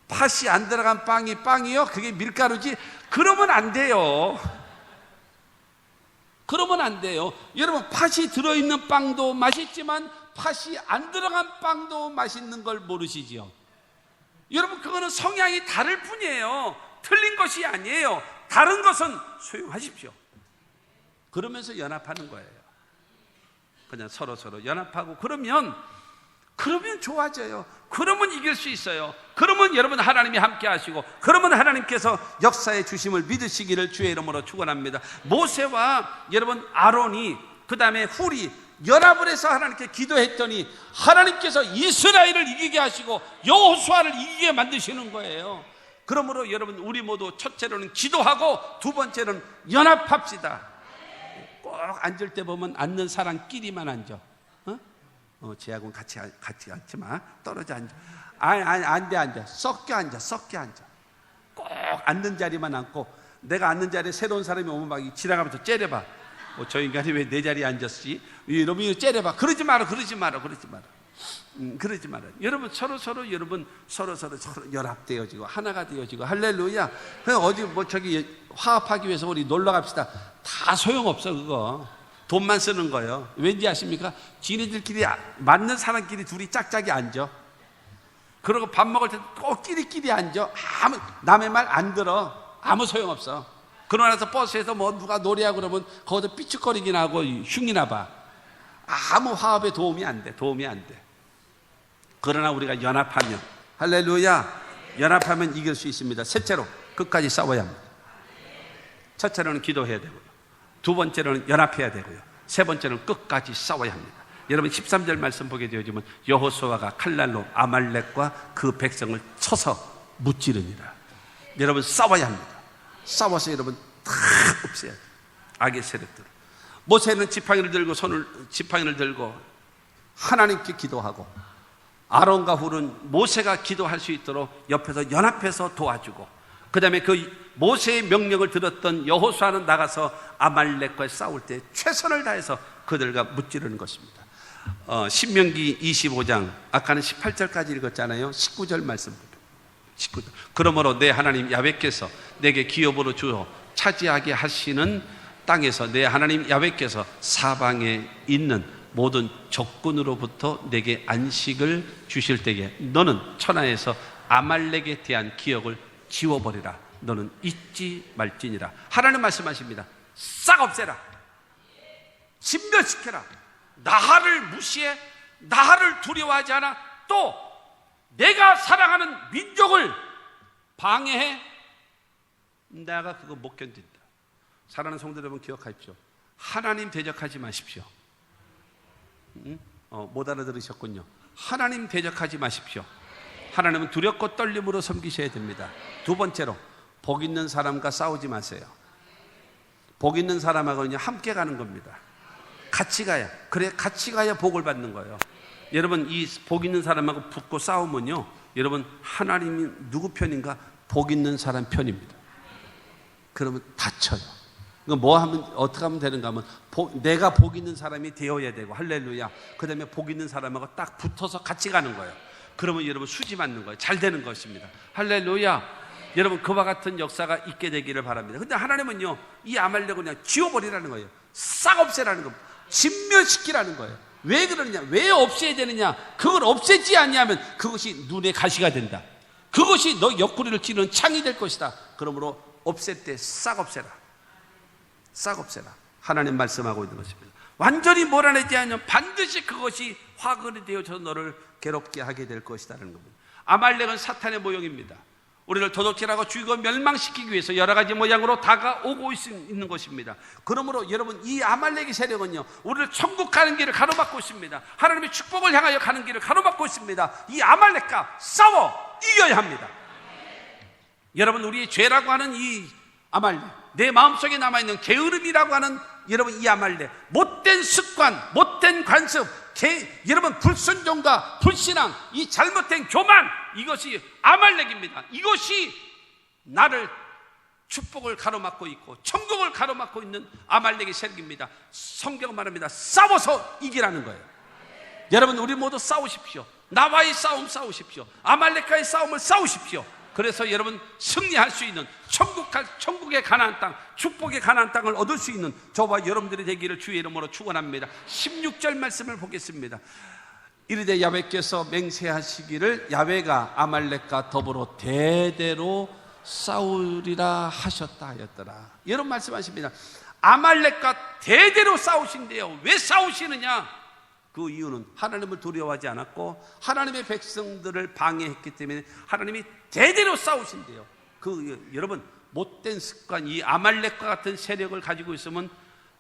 팥이 안 들어간 빵이 빵이요? 그게 밀가루지? 그러면 안 돼요. 그러면 안 돼요. 여러분 팥이 들어있는 빵도 맛있지만 팥이 안 들어간 빵도 맛있는 걸 모르시지요? 여러분 그거는 성향이 다를 뿐이에요. 틀린 것이 아니에요. 다른 것은 수용하십시오. 그러면서 연합하는 거예요. 그냥 서로 연합하고 그러면 좋아져요. 그러면 이길 수 있어요. 그러면 여러분 하나님이 함께 하시고 그러면 하나님께서 역사의 주심을 믿으시기를 주의 이름으로 축원합니다. 모세와 여러분 아론이 그 다음에 훌이 연합을 해서 하나님께 기도했더니 하나님께서 이스라엘을 이기게 하시고 여호수아를 이기게 만드시는 거예요. 그러므로 여러분 우리 모두 첫째로는 기도하고 두 번째로는 연합합시다. 꼭 앉을 때 보면 앉는 사람끼리만 앉아. 쟤하고는 같이 앉지 마. 떨어져 앉아. 안 돼, 앉아. 섞여 앉아. 꼭 앉는 자리만 앉고, 내가 앉는 자리에 새로운 사람이 오면 막 지나가면서 째려봐. 저 인간이 왜 내 자리에 앉았지? 이러면 째려봐. 그러지 마라. 여러분 서로 연합되어지고 하나가 되어지고 할렐루야. 그냥 어디 화합하기 위해서 우리 놀러 갑시다. 다 소용없어 그거. 돈만 쓰는 거예요. 왠지 아십니까? 지네들끼리 맞는 사람끼리 둘이 짝짝이 앉아. 그리고 밥 먹을 때 꼭 끼리끼리 앉아. 남의 말 안 들어. 아무 소용없어. 그러고 나서 버스에서 누가 노래하고 그러면 거기서 삐죽거리기나 하고 흉이나 봐. 아무 화합에 도움이 안 돼. 그러나 우리가 연합하면, 할렐루야, 연합하면 이길 수 있습니다. 셋째로 끝까지 싸워야 합니다. 첫째로는 기도해야 되고요, 두 번째로는 연합해야 되고요, 세 번째로는 끝까지 싸워야 합니다. 여러분 13절 말씀 보게 되어지면 여호수아가 칼날로 아말렉과 그 백성을 쳐서 무찌르니라. 여러분 싸워야 합니다. 싸워서 여러분 다 없애야 돼요. 악의 세력들. 모세는 지팡이를 들고 하나님께 기도하고, 아론과 훌은 모세가 기도할 수 있도록 옆에서 연합해서 도와주고, 그 다음에 그 모세의 명령을 들었던 여호수아는 나가서 아말렉과 싸울 때 최선을 다해서 그들과 무찌르는 것입니다. 신명기 25장 아까는 18절까지 읽었잖아요. 19절 말씀입니다. 19절. 그러므로 내 하나님 야훼께서 내게 기업으로 주어 차지하게 하시는 땅에서 내 하나님 야훼께서 사방에 있는 모든 적군으로부터 내게 안식을 주실 때에 너는 천하에서 아말렉에 대한 기억을 지워버리라. 너는 잊지 말지니라. 하나님 말씀하십니다. 싹 없애라. 진멸시켜라. 나를 무시해, 나를 두려워하지 않아, 또 내가 사랑하는 민족을 방해해, 내가 그거 못 견딘다. 사랑하는 성도 여러분 기억하십시오. 하나님 대적하지 마십시오. 못 알아들으셨군요. 하나님 대적하지 마십시오. 하나님은 두렵고 떨림으로 섬기셔야 됩니다. 두 번째로 복 있는 사람과 싸우지 마세요. 복 있는 사람하고는 함께 가는 겁니다. 같이 가야, 그래 같이 가야 복을 받는 거예요. 여러분 이 복 있는 사람하고 붙고 싸우면요, 여러분 하나님이 누구 편인가? 복 있는 사람 편입니다. 그러면 다쳐요. 뭐 하면, 어떻게 하면 되는가 하면 내가 복 있는 사람이 되어야 되고, 할렐루야, 그 다음에 복 있는 사람하고 딱 붙어서 같이 가는 거예요. 그러면 여러분 수지 맞는 거예요. 잘 되는 것입니다. 할렐루야. 여러분, 그와 같은 역사가 있게 되기를 바랍니다. 근데 하나님은요, 이 아말렉을 그냥 지워버리라는 거예요. 싹 없애라는 겁니다. 진멸시키라는 거예요. 왜 그러느냐? 왜 없애야 되느냐? 그걸 없애지 않냐면 그것이 눈의 가시가 된다. 그것이 너 옆구리를 찌르는 창이 될 것이다. 그러므로 없앨 때 싹 없애라. 싹 없애라. 하나님 말씀하고 있는 것입니다. 완전히 몰아내지 않으면 반드시 그것이 화근이 되어서 너를 괴롭게 하게 될 것이라는 겁니다. 아말렉은 사탄의 모형입니다. 우리를 도둑질하고 죽이고 멸망시키기 위해서 여러 가지 모양으로 다가오고 있는 것입니다. 그러므로 여러분, 이 아말렉의 세력은요, 우리를 천국 가는 길을 가로막고 있습니다. 하나님의 축복을 향하여 가는 길을 가로막고 있습니다. 이 아말렉과 싸워 이겨야 합니다. 여러분, 우리의 죄라고 하는 이 아말렉, 내 마음속에 남아있는 게으름이라고 하는 여러분 이 아말렉, 못된 습관, 못된 관습, 여러분 불순종과 불신앙, 이 잘못된 교만, 이것이 아말렉입니다. 이것이 나를 축복을 가로막고 있고 천국을 가로막고 있는 아말렉의 세력입니다. 성경은 말합니다. 싸워서 이기라는 거예요. 여러분, 우리 모두 싸우십시오. 나와의 싸움 싸우십시오. 아말렉과의 싸움을 싸우십시오. 그래서 여러분, 승리할 수 있는 천국의 가나안 땅, 축복의 가나안 땅을 얻을 수 있는 저와 여러분들이 되기를 주의 이름으로 축원합니다. 16절 말씀을 보겠습니다. 이르되 야훼께서 맹세하시기를 야훼가 아말렉과 더불어 대대로 싸우리라 하셨다 하였더라. 이런 말씀하십니다. 아말렉과 대대로 싸우신대요. 왜 싸우시느냐? 그 이유는 하나님을 두려워하지 않았고 하나님의 백성들을 방해했기 때문에 하나님이 대대로 싸우신대요. 여러분, 못된 습관, 이 아말렉과 같은 세력을 가지고 있으면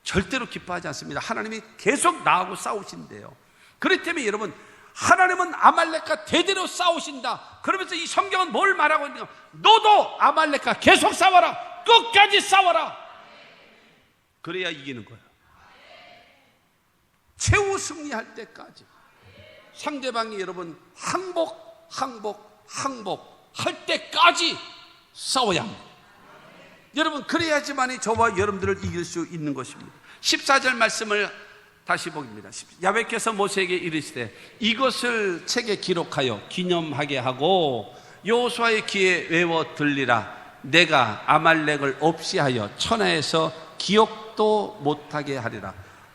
절대로 기뻐하지 않습니다. 하나님이 계속 나하고 싸우신대요. 그렇기 때문에 여러분, 하나님은 아말렉과 대대로 싸우신다. 그러면서 이 성경은 뭘 말하고 있는가? 너도 아말렉과 계속 싸워라. 끝까지 싸워라. 그래야 이기는 거예요. 최후 승리할 때까지. 상대방이 여러분 항복할 때까지 싸워야 합니다. 여러분, 그래야지만이 저와 여러분들을 이길 수 있는 것입니다. 14절 말씀을 다시 보깁니다. 야훼께서 모세에게 이르시되 이것을 책에 기록하여 기념하게 하고 여호수아의 귀에 외워 들리라. 내가 아말렉을 없이 하여 천하에서 기억도 못하게 하리라.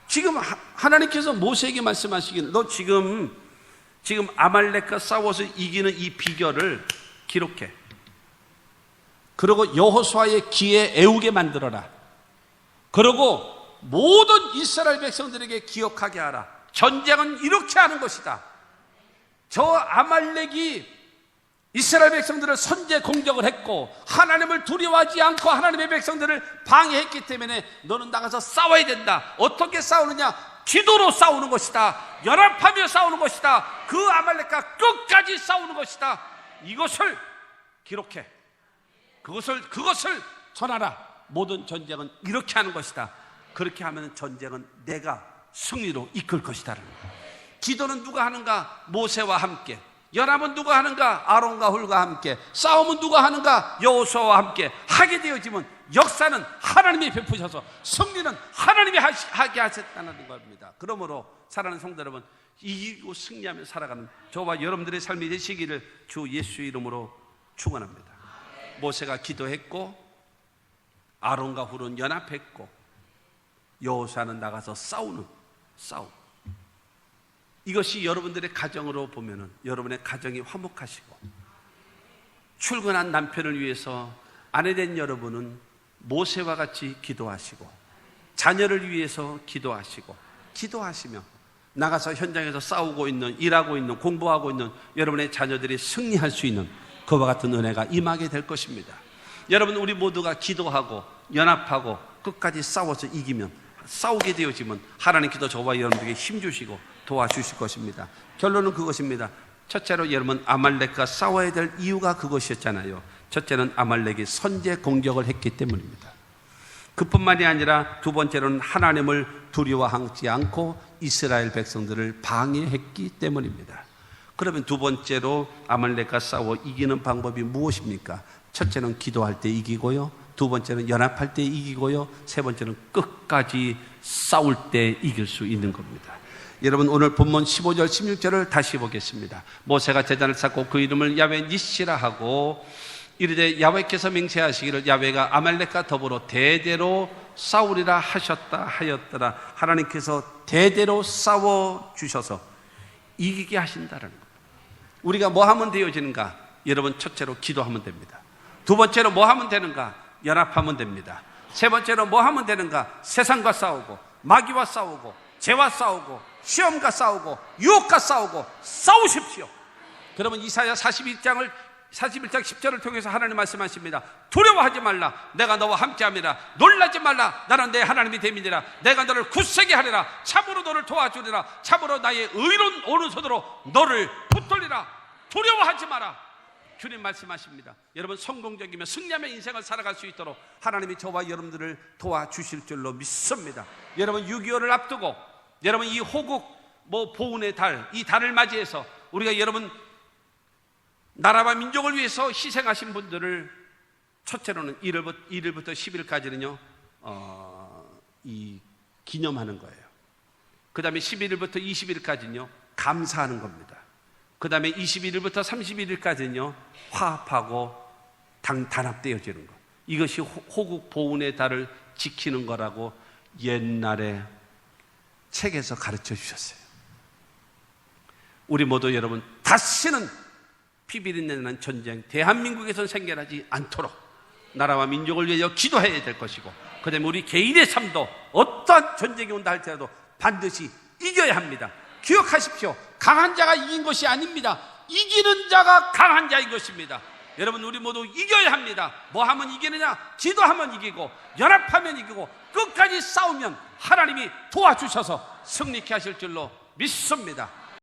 지금 하나님께서 모세에게 말씀하시기는 너 지금 아말렉과 싸워서 이기는 이 비결을 기록해. 그리고 여호수아의 귀에 애우게 만들어라. 그리고 모든 이스라엘 백성들에게 기억하게 하라. 전쟁은 이렇게 하는 것이다. 저 아말렉이 이스라엘 백성들을 선제 공격을 했고 하나님을 두려워하지 않고 하나님의 백성들을 방해했기 때문에 너는 나가서 싸워야 된다. 어떻게 싸우느냐? 기도로 싸우는 것이다. 연합하며 싸우는 것이다. 그 아말렉과 끝까지 싸우는 것이다. 이것을 기록해. 그것을 전하라. 모든 전쟁은 이렇게 하는 것이다. 그렇게 하면 전쟁은 내가 승리로 이끌 것이다. 기도는 누가 하는가? 모세와 함께. 연합은 누가 하는가? 아론과 훌과 함께. 싸움은 누가 하는가? 여호수아와 함께. 하게 되어지면 역사는 하나님이 베푸셔서 승리는 하나님이 하게 하셨다는 겁니다. 그러므로 사랑하는 성도 여러분, 이기고 승리하며 살아가는 저와 여러분들의 삶이 되시기를 주 예수의 이름으로 축원합니다. 모세가 기도했고 아론과 훌은 연합했고 여호수아는 나가서 싸움. 이것이 여러분들의 가정으로 보면은 여러분의 가정이 화목하시고, 출근한 남편을 위해서 아내된 여러분은 모세와 같이 기도하시고, 자녀를 위해서 기도하시며 나가서 현장에서 싸우고 있는, 일하고 있는, 공부하고 있는 여러분의 자녀들이 승리할 수 있는 그와 같은 은혜가 임하게 될 것입니다. 여러분, 우리 모두가 기도하고 연합하고 끝까지 싸워서 이기면, 싸우게 되어지면 하나님께서 저와 여러분들에게 힘주시고 도와주실 것입니다. 결론은 그것입니다. 첫째로 여러분, 아말렉과 싸워야 될 이유가 그것이었잖아요. 첫째는 아말렉이 선제 공격을 했기 때문입니다. 그뿐만이 아니라 두 번째로는 하나님을 두려워하지 않고 이스라엘 백성들을 방해했기 때문입니다. 그러면 두 번째로 아말렉과 싸워 이기는 방법이 무엇입니까? 첫째는 기도할 때 이기고요, 두 번째는 연합할 때 이기고요, 세 번째는 끝까지 싸울 때 이길 수 있는 겁니다. 여러분, 오늘 본문 15절 16절을 다시 보겠습니다. 모세가 제단을 쌓고 그 이름을 야훼 니시라 하고 이르되 야훼께서 맹세하시기를 야훼가 아말렉과 더불어 대대로 싸우리라 하셨다 하였더라. 하나님께서 대대로 싸워 주셔서 이기게 하신다는 것. 우리가 뭐 하면 되어지는가? 여러분, 첫째로 기도하면 됩니다. 두 번째로 뭐 하면 되는가? 연합하면 됩니다. 세 번째로 뭐 하면 되는가? 세상과 싸우고 마귀와 싸우고 죄와 싸우고 시험과 싸우고 유혹과 싸우고 싸우십시오. 그러면 이사야 41장 10절을 통해서 하나님 말씀하십니다. 두려워하지 말라. 내가 너와 함께함이라. 놀라지 말라. 나는 내 하나님이 됨이니라. 내가 너를 굳세게 하리라. 참으로 너를 도와주리라. 참으로 나의 의로운 오른손으로 너를 붙들리라. 두려워하지 마라. 주님 말씀하십니다. 여러분, 성공적이며 승리하며 인생을 살아갈 수 있도록 하나님이 저와 여러분들을 도와주실 줄로 믿습니다. 여러분, 6.25를 앞두고 여러분, 이 호국 보훈의 달, 이 달을 맞이해서 우리가 여러분 나라와 민족을 위해서 희생하신 분들을 첫째로는 1일부터 10일까지는요 이 기념하는 거예요. 그 다음에 11일부터 20일까지는요 감사하는 겁니다. 그 다음에 21일부터 31일까지는요 화합하고 단합되어지는 것. 이것이 호국 보훈의 달을 지키는 거라고 옛날에 책에서 가르쳐 주셨어요. 우리 모두 여러분, 다시는 피비린내나는 전쟁 대한민국에선 생겨나지 않도록 나라와 민족을 위하여 기도해야 될 것이고, 그 다음에 우리 개인의 삶도 어떠한 전쟁이 온다 할지라도 반드시 이겨야 합니다. 기억하십시오. 강한 자가 이긴 것이 아닙니다. 이기는 자가 강한 자인 것입니다. 여러분, 우리 모두 이겨야 합니다. 뭐 하면 이기느냐? 기도하면 이기고 연합하면 이기고 끝까지 싸우면 하나님이 도와주셔서 승리케 하실 줄로 믿습니다.